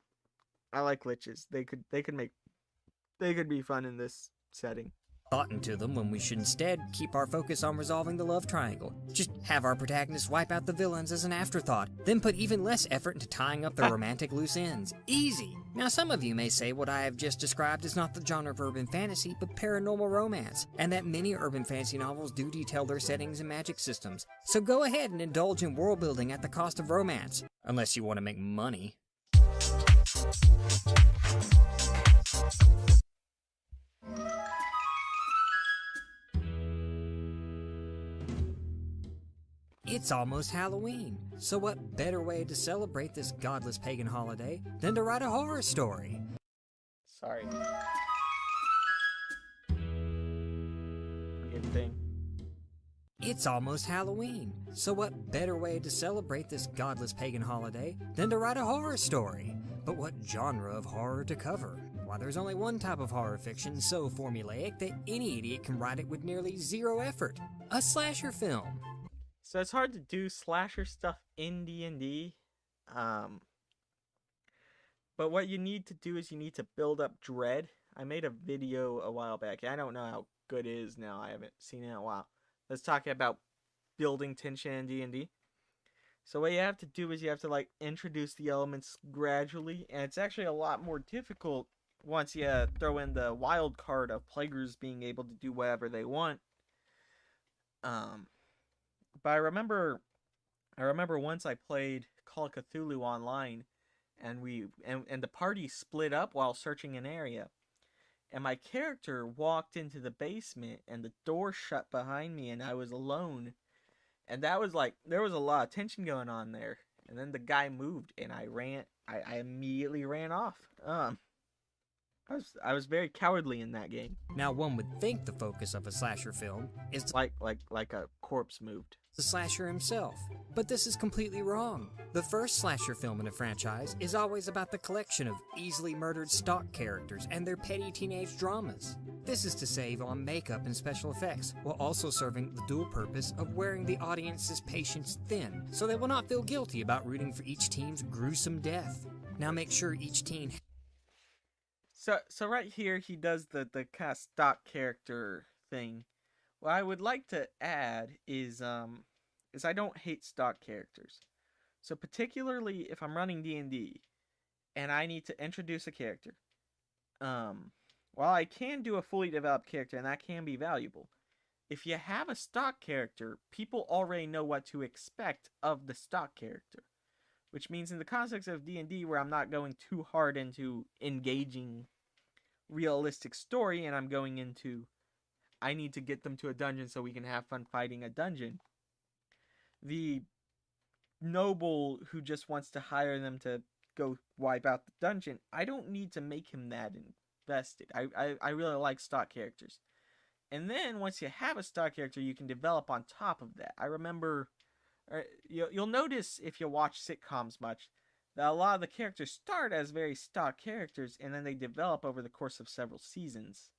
I like liches. They could be fun in this setting. thought into them when we should instead keep our focus on resolving the love triangle. Just have our protagonist wipe out the villains as an afterthought, then put even less effort into tying up the romantic loose ends. Easy! Now some of you may say what I have just described is not the genre of urban fantasy, but paranormal romance, and that many urban fantasy novels do detail their settings and magic systems. So go ahead and indulge in world building at the cost of romance, unless you want to make money. It's almost Halloween, so what better way to celebrate this godless pagan holiday than to write a horror story? Sorry. Good thing. It's almost Halloween, so what better way to celebrate this godless pagan holiday than to write a horror story? But what genre of horror to cover? Why, there's only one type of horror fiction so formulaic that any idiot can write it with nearly zero effort. A slasher film. So it's hard to do slasher stuff in D&D. But what you need to do is you need to build up dread. I made a video a while back. I don't know how good it is now. I haven't seen it in a while. Let's talk about building tension in D&D. So what you have to do is you have to like introduce the elements gradually, and it's actually a lot more difficult once you throw in the wild card of players being able to do whatever they want. But I remember once I played Call of Cthulhu online, and the party split up while searching an area. And my character walked into the basement and the door shut behind me and I was alone. And that was like, there was a lot of tension going on there. And then the guy moved and I immediately ran off. I was very cowardly in that game. Now, one would think the focus of a slasher film is Like a corpse moved. the slasher himself, but this is completely wrong. The first slasher film in a franchise is always about the collection of easily murdered stock characters and their petty teenage dramas. This is to save on makeup and special effects, while also serving the dual purpose of wearing the audience's patience thin, so they will not feel guilty about rooting for each team's gruesome death. Now make sure each team So right here he does the kind of stock character thing. What I would like to add is I don't hate stock characters. So particularly if I'm running D&D and I need to introduce a character, while I can do a fully developed character and that can be valuable, if you have a stock character, people already know what to expect of the stock character. Which means in the context of D&D where I'm not going too hard into engaging realistic story and I'm going into I need to get them to a dungeon so we can have fun fighting a dungeon. The noble who just wants to hire them to go wipe out the dungeon, I don't need to make him that invested. I really like stock characters. And then once you have a stock character, you can develop on top of that. I remember, you'll notice if you watch sitcoms much, that a lot of the characters start as very stock characters and then they develop over the course of several seasons.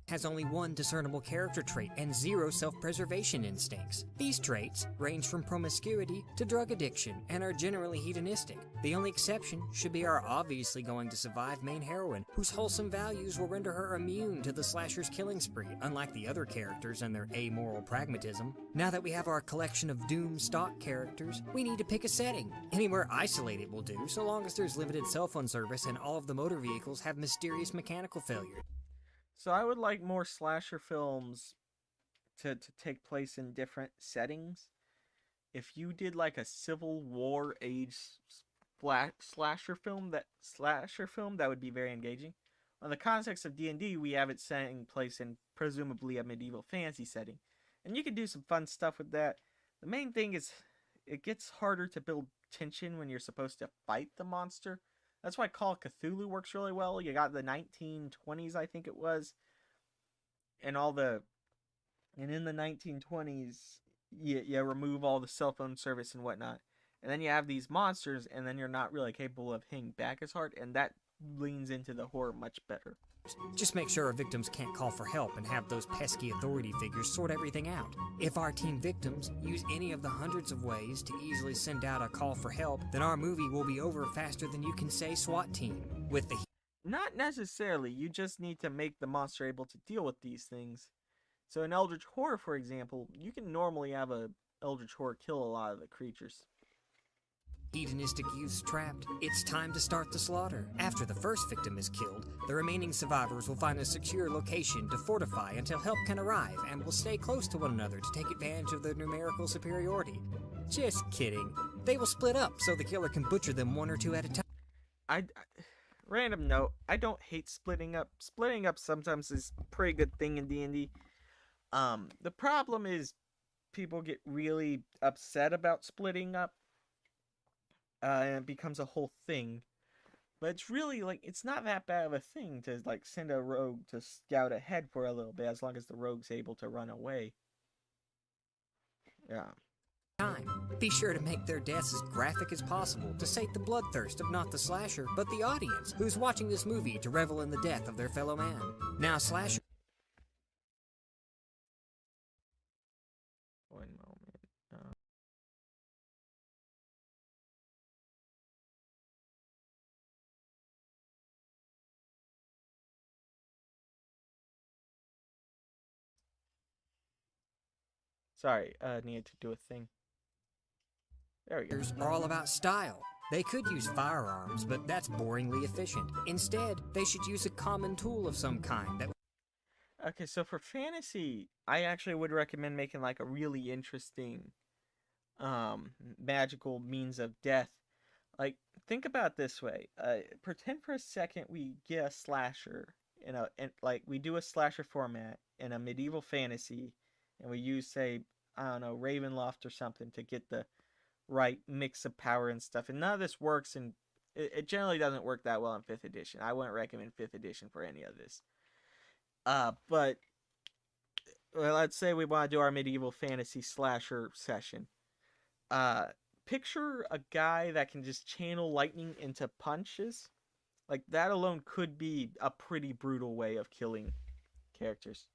has only one discernible character trait and 0 self-preservation instincts. These traits range from promiscuity to drug addiction and are generally hedonistic. The only exception should be our obviously going to survive main heroine, whose wholesome values will render her immune to the slasher's killing spree, unlike the other characters and their amoral pragmatism. Now that we have our collection of doomed stock characters, we need to pick a setting. Anywhere isolated will do, so long as there's limited cell phone service and all of the motor vehicles have mysterious mechanical failures. So I would like more slasher films to take place in different settings. If you did like a Civil War age slasher film, that would be very engaging. In the context of D&D, we have it taking place in presumably a medieval fantasy setting. And you can do some fun stuff with that. The main thing is it gets harder to build tension when you're supposed to fight the monster. That's why Call of Cthulhu works really well. You got the 1920s, I think it was, and in the 1920s, you remove all the cell phone service and whatnot, and then you have these monsters, and then you're not really capable of hitting back as hard, and that leans into the horror much better. Just make sure our victims can't call for help and have those pesky authority figures sort everything out. If our teen victims use any of the hundreds of ways to easily send out a call for help, then our movie will be over faster than you can say SWAT team. With the Not necessarily, you just need to make the monster able to deal with these things. So in Eldritch Horror, for example, you can normally have a Eldritch Horror kill a lot of the creatures. hedonistic youths trapped, it's time to start the slaughter. After the first victim is killed, the remaining survivors will find a secure location to fortify until help can arrive and will stay close to one another to take advantage of their numerical superiority. Just kidding. They will split up so the killer can butcher them one or two at a time. Random note, I don't hate splitting up. Splitting up sometimes is a pretty good thing in D&D. The problem is people get really upset about splitting up. And it becomes a whole thing. But it's really, it's not that bad of a thing to, send a rogue to scout ahead for a little bit, as long as the rogue's able to run away. Yeah. Time. Be sure to make their deaths as graphic as possible to sate the bloodthirst of not the slasher, but the audience, who's watching this movie to revel in the death of their fellow man. Now, slasher... One moment. Sorry, needed to do a thing. There we go. are all about style. They could use firearms, but that's boringly efficient. Instead, they should use a common tool of some kind that... Okay, so for fantasy, I actually would recommend making a really interesting magical means of death. Think about it this way. Pretend for a second we get a slasher we do a slasher format in a medieval fantasy, and we use, say, I don't know, Ravenloft or something to get the right mix of power and stuff. And none of this works in It generally doesn't work that well in 5th edition. I wouldn't recommend 5th edition for any of this. But well, let's say we want to do our medieval fantasy slasher session. Picture a guy that can just channel lightning into punches. Like, that alone could be a pretty brutal way of killing characters.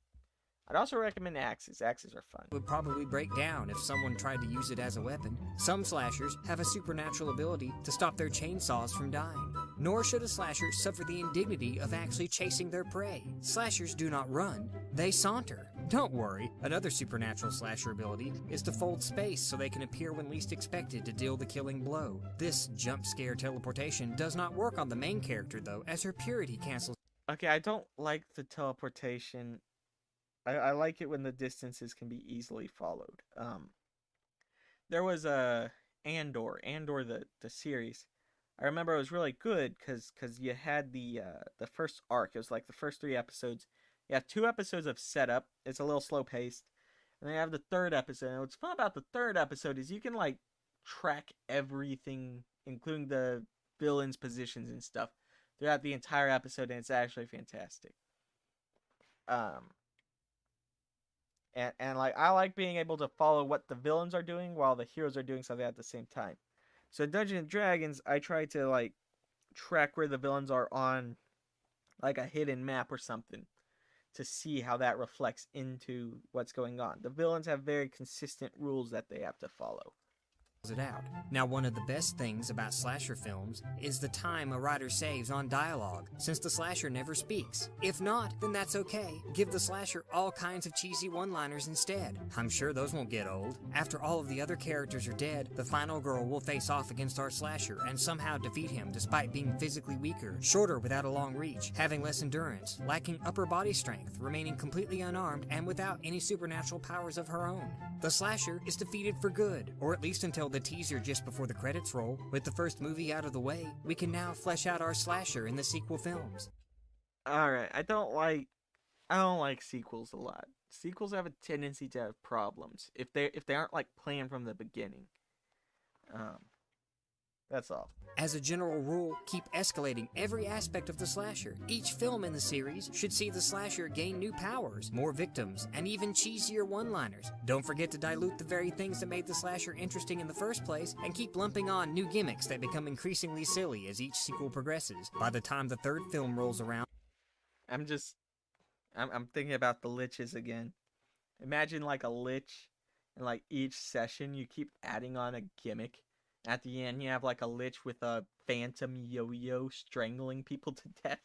I'd also recommend axes. Axes are fun. Would probably break down if someone tried to use it as a weapon. Some slashers have a supernatural ability to stop their chainsaws from dying. Nor should a slasher suffer the indignity of actually chasing their prey. Slashers do not run, they saunter. Don't worry, another supernatural slasher ability is to fold space so they can appear when least expected to deal the killing blow. This jump scare teleportation does not work on the main character though, as her purity cancels. Okay, I don't like the teleportation. I like it when the distances can be easily followed. There was Andor the series. I remember it was really good because you had the first arc. It was like the first 3 episodes. You have 2 episodes of setup. It's a little slow paced, and then you have the 3rd episode. And what's fun about the 3rd episode is you can like track everything, including the villains' positions and stuff, throughout the entire episode, and it's actually fantastic. And like, I like being able to follow what the villains are doing while the heroes are doing something at the same time. So in Dungeons and Dragons, I try to like track where the villains are on like a hidden map or something to see how that reflects into what's going on. The villains have very consistent rules that they have to follow. It out. Now, one of the best things about slasher films is the time a writer saves on dialogue, since the slasher never speaks. If not, then that's okay. Give the slasher all kinds of cheesy one-liners instead. I'm sure those won't get old. After all of the other characters are dead, the final girl will face off against our slasher and somehow defeat him despite being physically weaker, shorter without a long reach, having less endurance, lacking upper body strength, remaining completely unarmed, and without any supernatural powers of her own. The slasher is defeated for good, or at least until the teaser just before the credits roll. With the first movie out of the way, we can now flesh out our slasher in the sequel films. Alright, I don't like sequels a lot. Sequels have a tendency to have problems if they aren't like planned from the beginning. That's all. As a general rule, keep escalating every aspect of the slasher. Each film in the series should see the slasher gain new powers, more victims, and even cheesier one-liners. Don't forget to dilute the very things that made the slasher interesting in the first place, and keep lumping on new gimmicks that become increasingly silly as each sequel progresses. By the time the 3rd film rolls around, I'm thinking about the liches again. Imagine like a lich, and like each session you keep adding on a gimmick. At the end, you have like a lich with a phantom yo-yo strangling people to death.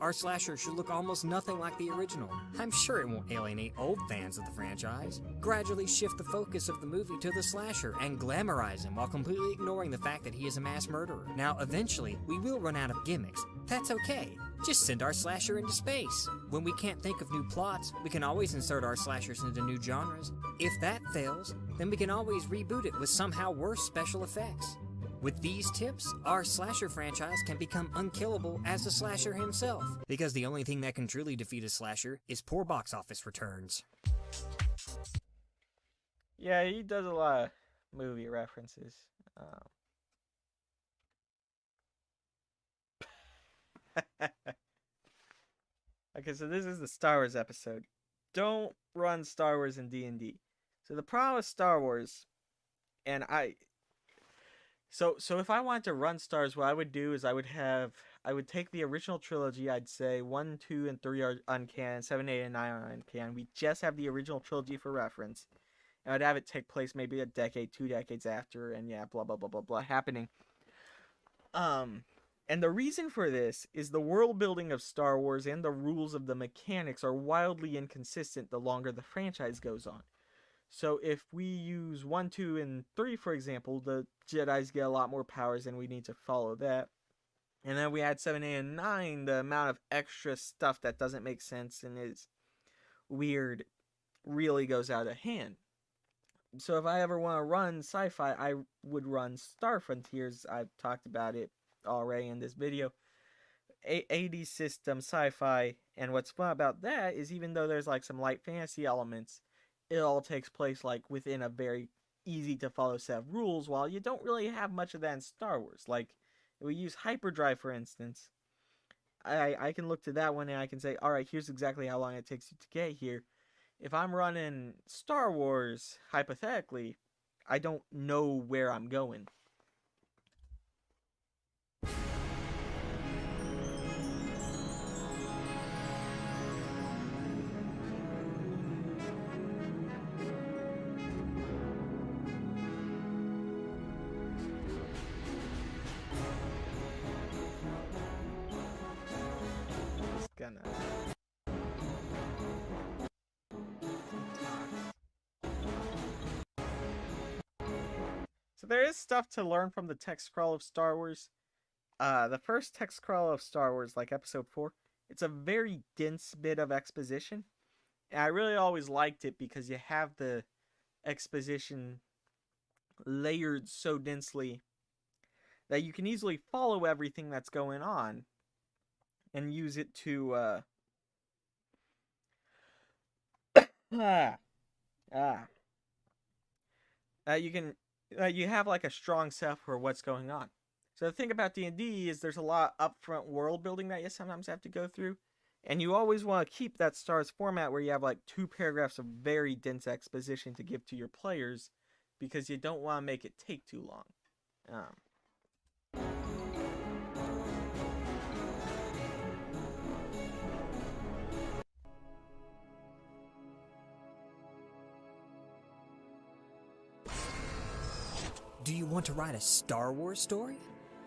our slasher should look almost nothing like the original. I'm sure it won't alienate old fans of the franchise. Gradually shift the focus of the movie to the slasher and glamorize him while completely ignoring the fact that he is a mass murderer. Now, eventually, we will run out of gimmicks. That's okay. Just send our slasher into space. When we can't think of new plots, we can always insert our slashers into new genres. If that fails, then we can always reboot it with somehow worse special effects. With these tips, our slasher franchise can become unkillable as the slasher himself, because the only thing that can truly defeat a slasher is poor box office returns. Yeah, he does a lot of movie references. Okay, so this is the Star Wars episode. Don't run Star Wars in D&D. So the problem with Star Wars, and So if I wanted to run Star Wars, what I would do is I would take the original trilogy. I'd say 1, 2, and 3 are uncanon, 7, 8, and 9 are uncanon. We just have the original trilogy for reference, and I'd have it take place maybe a decade, 2 decades after, and yeah, blah blah blah blah blah happening. And the reason for this is the world building of Star Wars and the rules of the mechanics are wildly inconsistent the longer the franchise goes on. So if we use 1, 2, and 3, for example, the Jedis get a lot more powers and we need to follow that. And then we add 7, 8, and 9, the amount of extra stuff that doesn't make sense and is weird really goes out of hand. So if I ever want to run sci-fi, I would run Star Frontiers. I've talked about it already in this video. 80 system sci-fi, and what's fun about that is even though there's like some light fantasy elements, it all takes place like within a very easy to follow set of rules, while you don't really have much of that in Star Wars. Like, if we use hyperdrive, for instance, I can look to that one and I can say, alright, here's exactly how long it takes you to get here. If I'm running Star Wars, hypothetically, I don't know where I'm going. Just gonna So there is stuff to learn from the text scroll of Star Wars. The first text scroll of Star Wars, like Episode 4, it's a very dense bit of exposition. And I really always liked it because you have the exposition layered so densely that you can easily follow everything that's going on and use it to you have like a strong set for what's going on. So the thing about D&D is there's a lot of upfront world building that you sometimes have to go through, and you always want to keep that Stars format where you have like 2 paragraphs of very dense exposition to give to your players, because you don't want to make it take too long. Do you want to write a Star Wars story?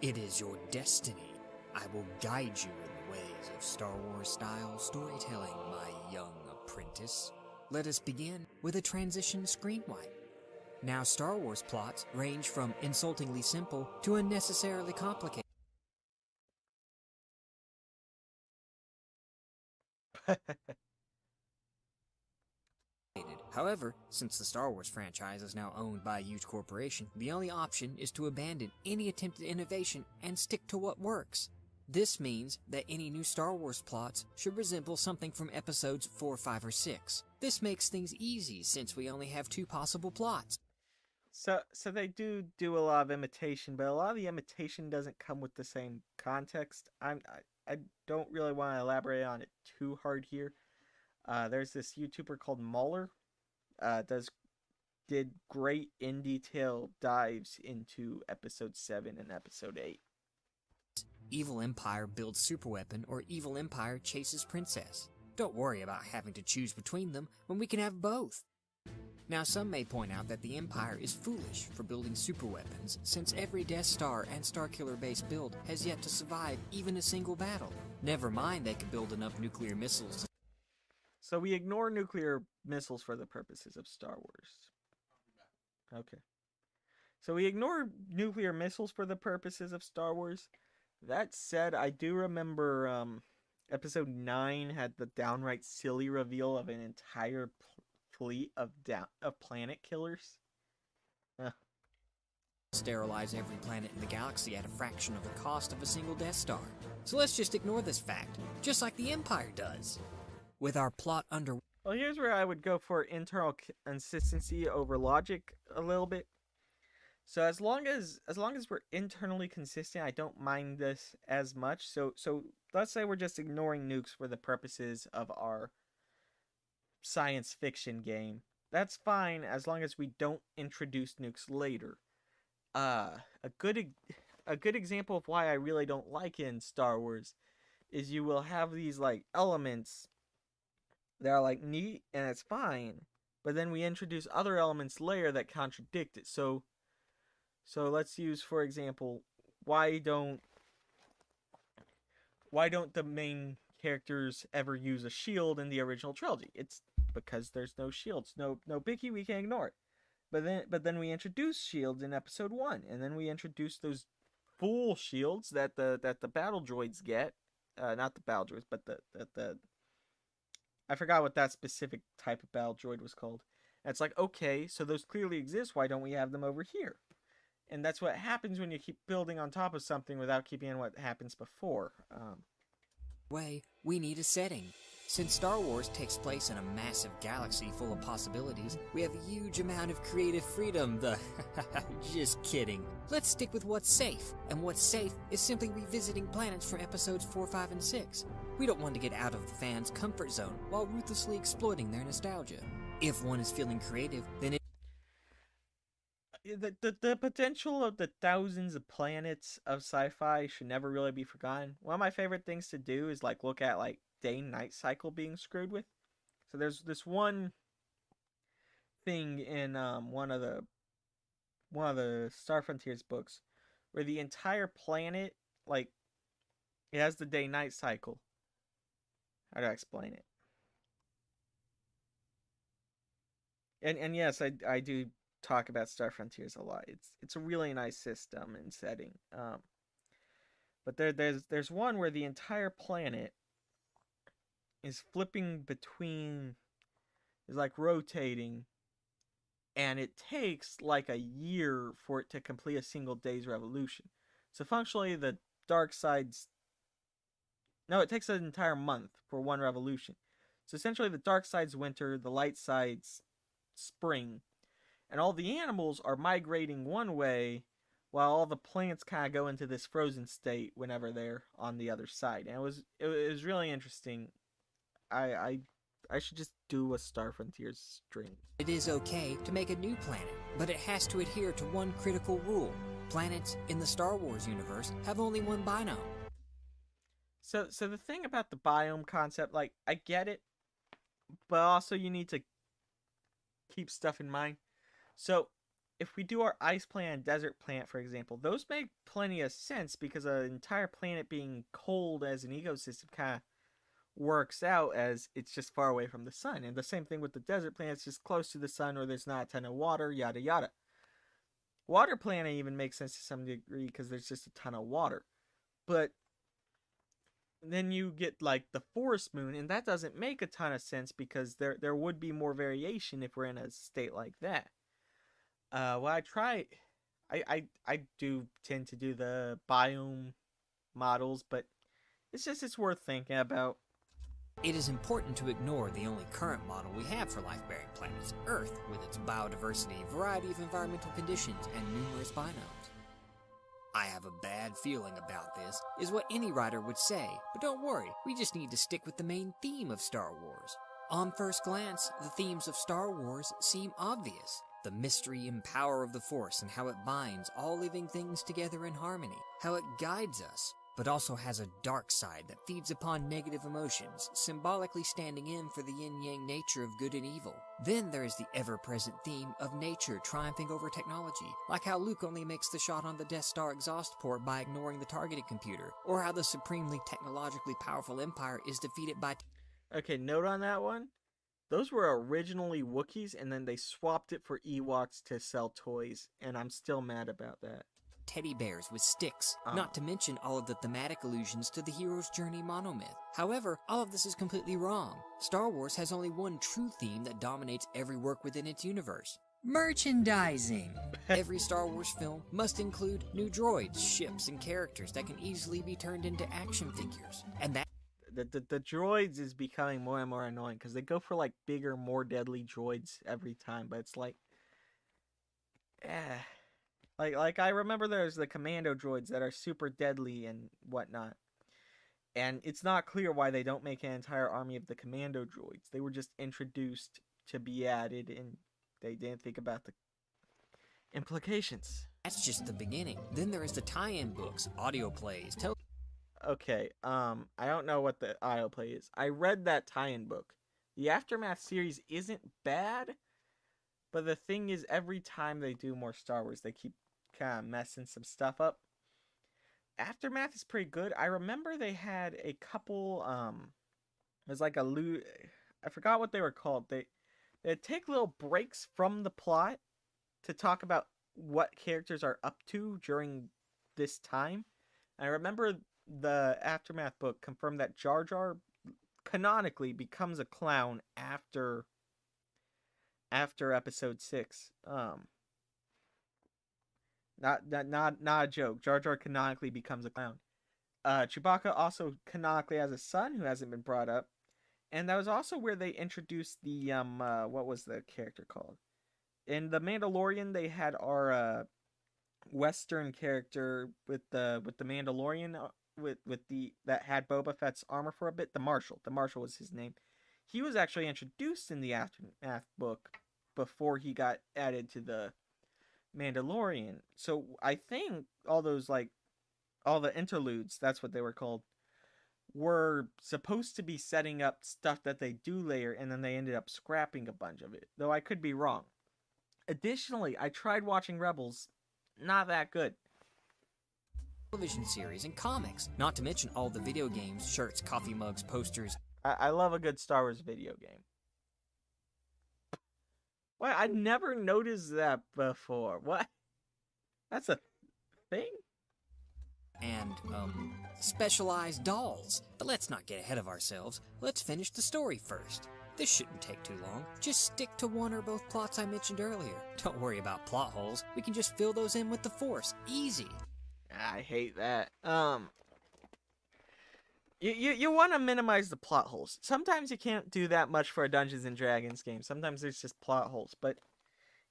It is your destiny. I will guide you in the ways of Star Wars style storytelling, my young apprentice. Let us begin with a transition screen wipe. Now, Star Wars plots range from insultingly simple to unnecessarily complicated. However, since the Star Wars franchise is now owned by a huge corporation, the only option is to abandon any attempt at innovation and stick to what works. This means that any new Star Wars plots should resemble something from episodes 4, 5, or 6. This makes things easy since we only have 2 possible plots. So they do a lot of imitation, but a lot of the imitation doesn't come with the same context. I don't really want to elaborate on it too hard here. There's this YouTuber called Mauler. Did great in detail dives into episode 7 and episode 8. Evil Empire builds superweapon or Evil Empire chases princess. Don't worry about having to choose between them when we can have both. Now, some may point out that the Empire is foolish for building superweapons, since every Death Star and Starkiller base build has yet to survive even a single battle. Never mind they could build enough nuclear missiles. So we ignore nuclear missiles for the purposes of Star Wars. Okay. So we ignore nuclear missiles for the purposes of Star Wars. That said, I do remember episode 9 had the downright silly reveal of an entire fleet of planet killers. Sterilize every planet in the galaxy at a fraction of the cost of a single Death Star. So let's just ignore this fact, just like the Empire does. With our plot under... Well, here's where I would go for internal consistency over logic a little bit. So as long as we're internally consistent, I don't mind this as much. So let's say we're just ignoring nukes for the purposes of our science fiction game. That's fine as long as we don't introduce nukes later. A good example of why I really don't like it in Star Wars is you will have these like elements that are like neat and it's fine, but then we introduce other elements later that contradict it. So let's use, for example, why don't the main characters ever use a shield in the original trilogy? It's because there's no shields, no biggie, we can ignore it. But then we introduce shields in episode 1, and then we introduce those full shields that the battle droids get. Not the battle droids, but the I forgot what that specific type of battle droid was called. And it's like, okay, so those clearly exist, why don't we have them over here? And that's what happens when you keep building on top of something without keeping in what happens before. We need a setting. Since Star Wars takes place in a massive galaxy full of possibilities, we have a huge amount of creative freedom. Just kidding. Let's stick with what's safe, and what's safe is simply revisiting planets from episodes 4, 5, and 6. We don't want to get out of the fans' comfort zone while ruthlessly exploiting their nostalgia. If one is feeling creative, then The potential of the thousands of planets of sci-fi should never really be forgotten. One of my favorite things to do is like look at like day-night cycle being screwed with. So there's this one thing in one of the Star Frontiers books where the entire planet, like, it has the day-night cycle. How do I explain it? And yes, I do talk about Star Frontiers a lot. It's a really nice system and setting. But there's one where the entire planet is flipping between, is like rotating, and it takes like a year for it to complete a single day's revolution. So functionally, the dark side's, no, it takes an entire month for one revolution. So essentially, the dark side's winter, the light side's spring, and all the animals are migrating one way, while all the plants kind of go into this frozen state whenever they're on the other side. And it was really interesting. I should just do a Star Frontiers stream. it is okay to make a new planet, but it has to adhere to one critical rule. Planets in the Star Wars universe have only one biome. So the thing about the biome concept, like, I get it, but also you need to keep stuff in mind. So if we do our ice planet and desert planet, for example, those make plenty of sense because an entire planet being cold as an ecosystem kind of works out as it's just far away from the sun. And the same thing with the desert planet, it's just close to the sun or there's not a ton of water, yada yada. Water planet even makes sense to some degree because there's just a ton of water. But then you get like the forest moon, and that doesn't make a ton of sense because there would be more variation if we're in a state like that. Well, I do tend to do the biome models, but it's worth thinking about. It is important to ignore the only current model we have for life-bearing planets, Earth, with its biodiversity, variety of environmental conditions, and numerous binomes. I have a bad feeling about this, is what any writer would say, but don't worry, we just need to stick with the main theme of Star Wars. On first glance, the themes of Star Wars seem obvious. The mystery and power of the Force and how it binds all living things together in harmony, how it guides us, but also has a dark side that feeds upon negative emotions, symbolically standing in for the yin-yang nature of good and evil. Then there is the ever-present theme of nature triumphing over technology, like how Luke only makes the shot on the Death Star exhaust port by ignoring the targeting computer, or how the supremely technologically powerful Empire is defeated by Okay, note on that one. Those were originally Wookiees, and then they swapped it for Ewoks to sell toys, and I'm still mad about that. teddy bears with sticks, Oh. not to mention all of the thematic allusions to the hero's journey monomyth. However, all of this is completely wrong. Star Wars has only one true theme that dominates every work within its universe. Merchandising! Every Star Wars film must include new droids, ships, and characters that can easily be turned into action figures. And that The droids is becoming more and more annoying because they go for like bigger, more deadly droids every time, but it's like, like I remember there's the commando droids that are super deadly and whatnot, and it's not clear why they don't make an entire army of the commando droids. They were just introduced to be added, and they didn't think about the implications. that's just the beginning. Then there is the tie-in books, audio plays, Okay, I don't know what the audio play is. I read that tie-in book. The Aftermath series isn't bad, but the thing is, every time they do more Star Wars, they keep kind of messing some stuff up. Aftermath is pretty good. I remember they had a couple, it was like I forgot what they were called. They'd take little breaks from the plot to talk about what characters are up to during this time. I remember the Aftermath book confirmed that Jar Jar canonically becomes a clown after episode 6. Not a joke. Jar Jar canonically becomes a clown. Chewbacca also canonically has a son who hasn't been brought up, And that was also where they introduced the what was the character called? In The Mandalorian, they had our Western character with the Mandalorian with the that had Boba Fett's armor for a bit. The Marshal. The Marshal was his name. He was actually introduced in the Aftermath book before he got added to the Mandalorian. So I think all those all the interludes, that's what they were called, were supposed to be setting up stuff that they do later, and then they ended up scrapping a bunch of it. Though I could be wrong. Additionally, I tried watching Rebels. Not that good. Television series and comics, not to mention all the video games, shirts, coffee mugs, posters. I love a good Star Wars video game. Why, I never noticed that before. What? That's a thing? And, specialized dolls. But let's not get ahead of ourselves. Let's finish the story first. This shouldn't take too long. Just stick to one or both plots I mentioned earlier. Don't worry about plot holes. We can just fill those in with the Force. Easy. I hate that. You want to minimize the plot holes. Sometimes you can't do that much for a Dungeons and Dragons game. Sometimes there's just plot holes, but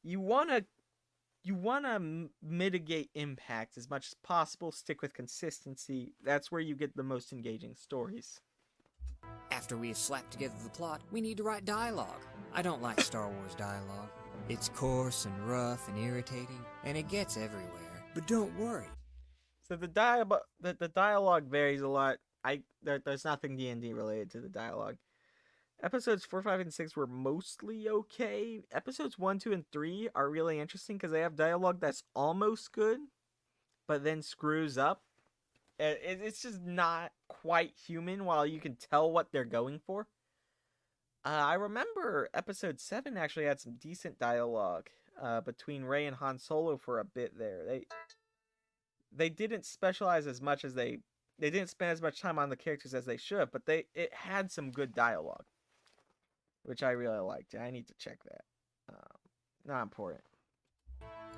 you want to mitigate impact as much as possible. Stick with consistency. That's where you get the most engaging stories. After we have slapped together the plot, we need to write dialogue. I don't like Star Wars dialogue. It's coarse and rough and irritating, and it gets everywhere. But don't worry. So the dialogue varies a lot. There's nothing D&D related to the dialogue. Episodes 4, 5, and 6 were mostly okay. Episodes 1, 2, and 3 are really interesting because they have dialogue that's almost good, but then screws up. It's just not quite human while you can tell what they're going for. I remember episode 7 actually had some decent dialogue between Rey and Han Solo for a bit there. They didn't specialize as much as they didn't spend as much time on the characters as they should, but it had some good dialogue, which I really liked. I need to check that. Not important.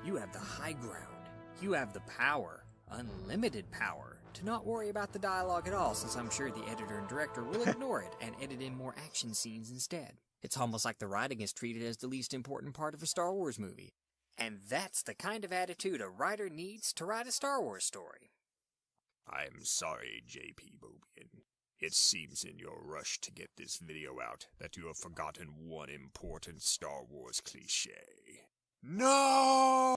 You have the high ground. You have the power, unlimited power, to not worry about the dialogue at all, since I'm sure the editor and director will ignore it and edit in more action scenes instead. It's almost like the writing is treated as the least important part of a Star Wars movie. And that's the kind of attitude a writer needs to write a Star Wars story. I'm sorry, J.P. Bobian. It seems in your rush to get this video out that you have forgotten one important Star Wars cliché. No!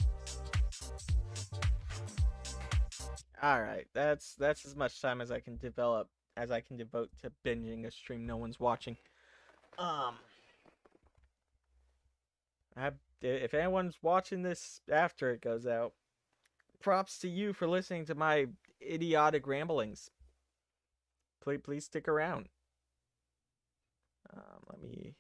Alright, that's as much time as I can devote to binging a stream no one's watching. If anyone's watching this after it goes out, props to you for listening to my idiotic ramblings. Please stick around. Let me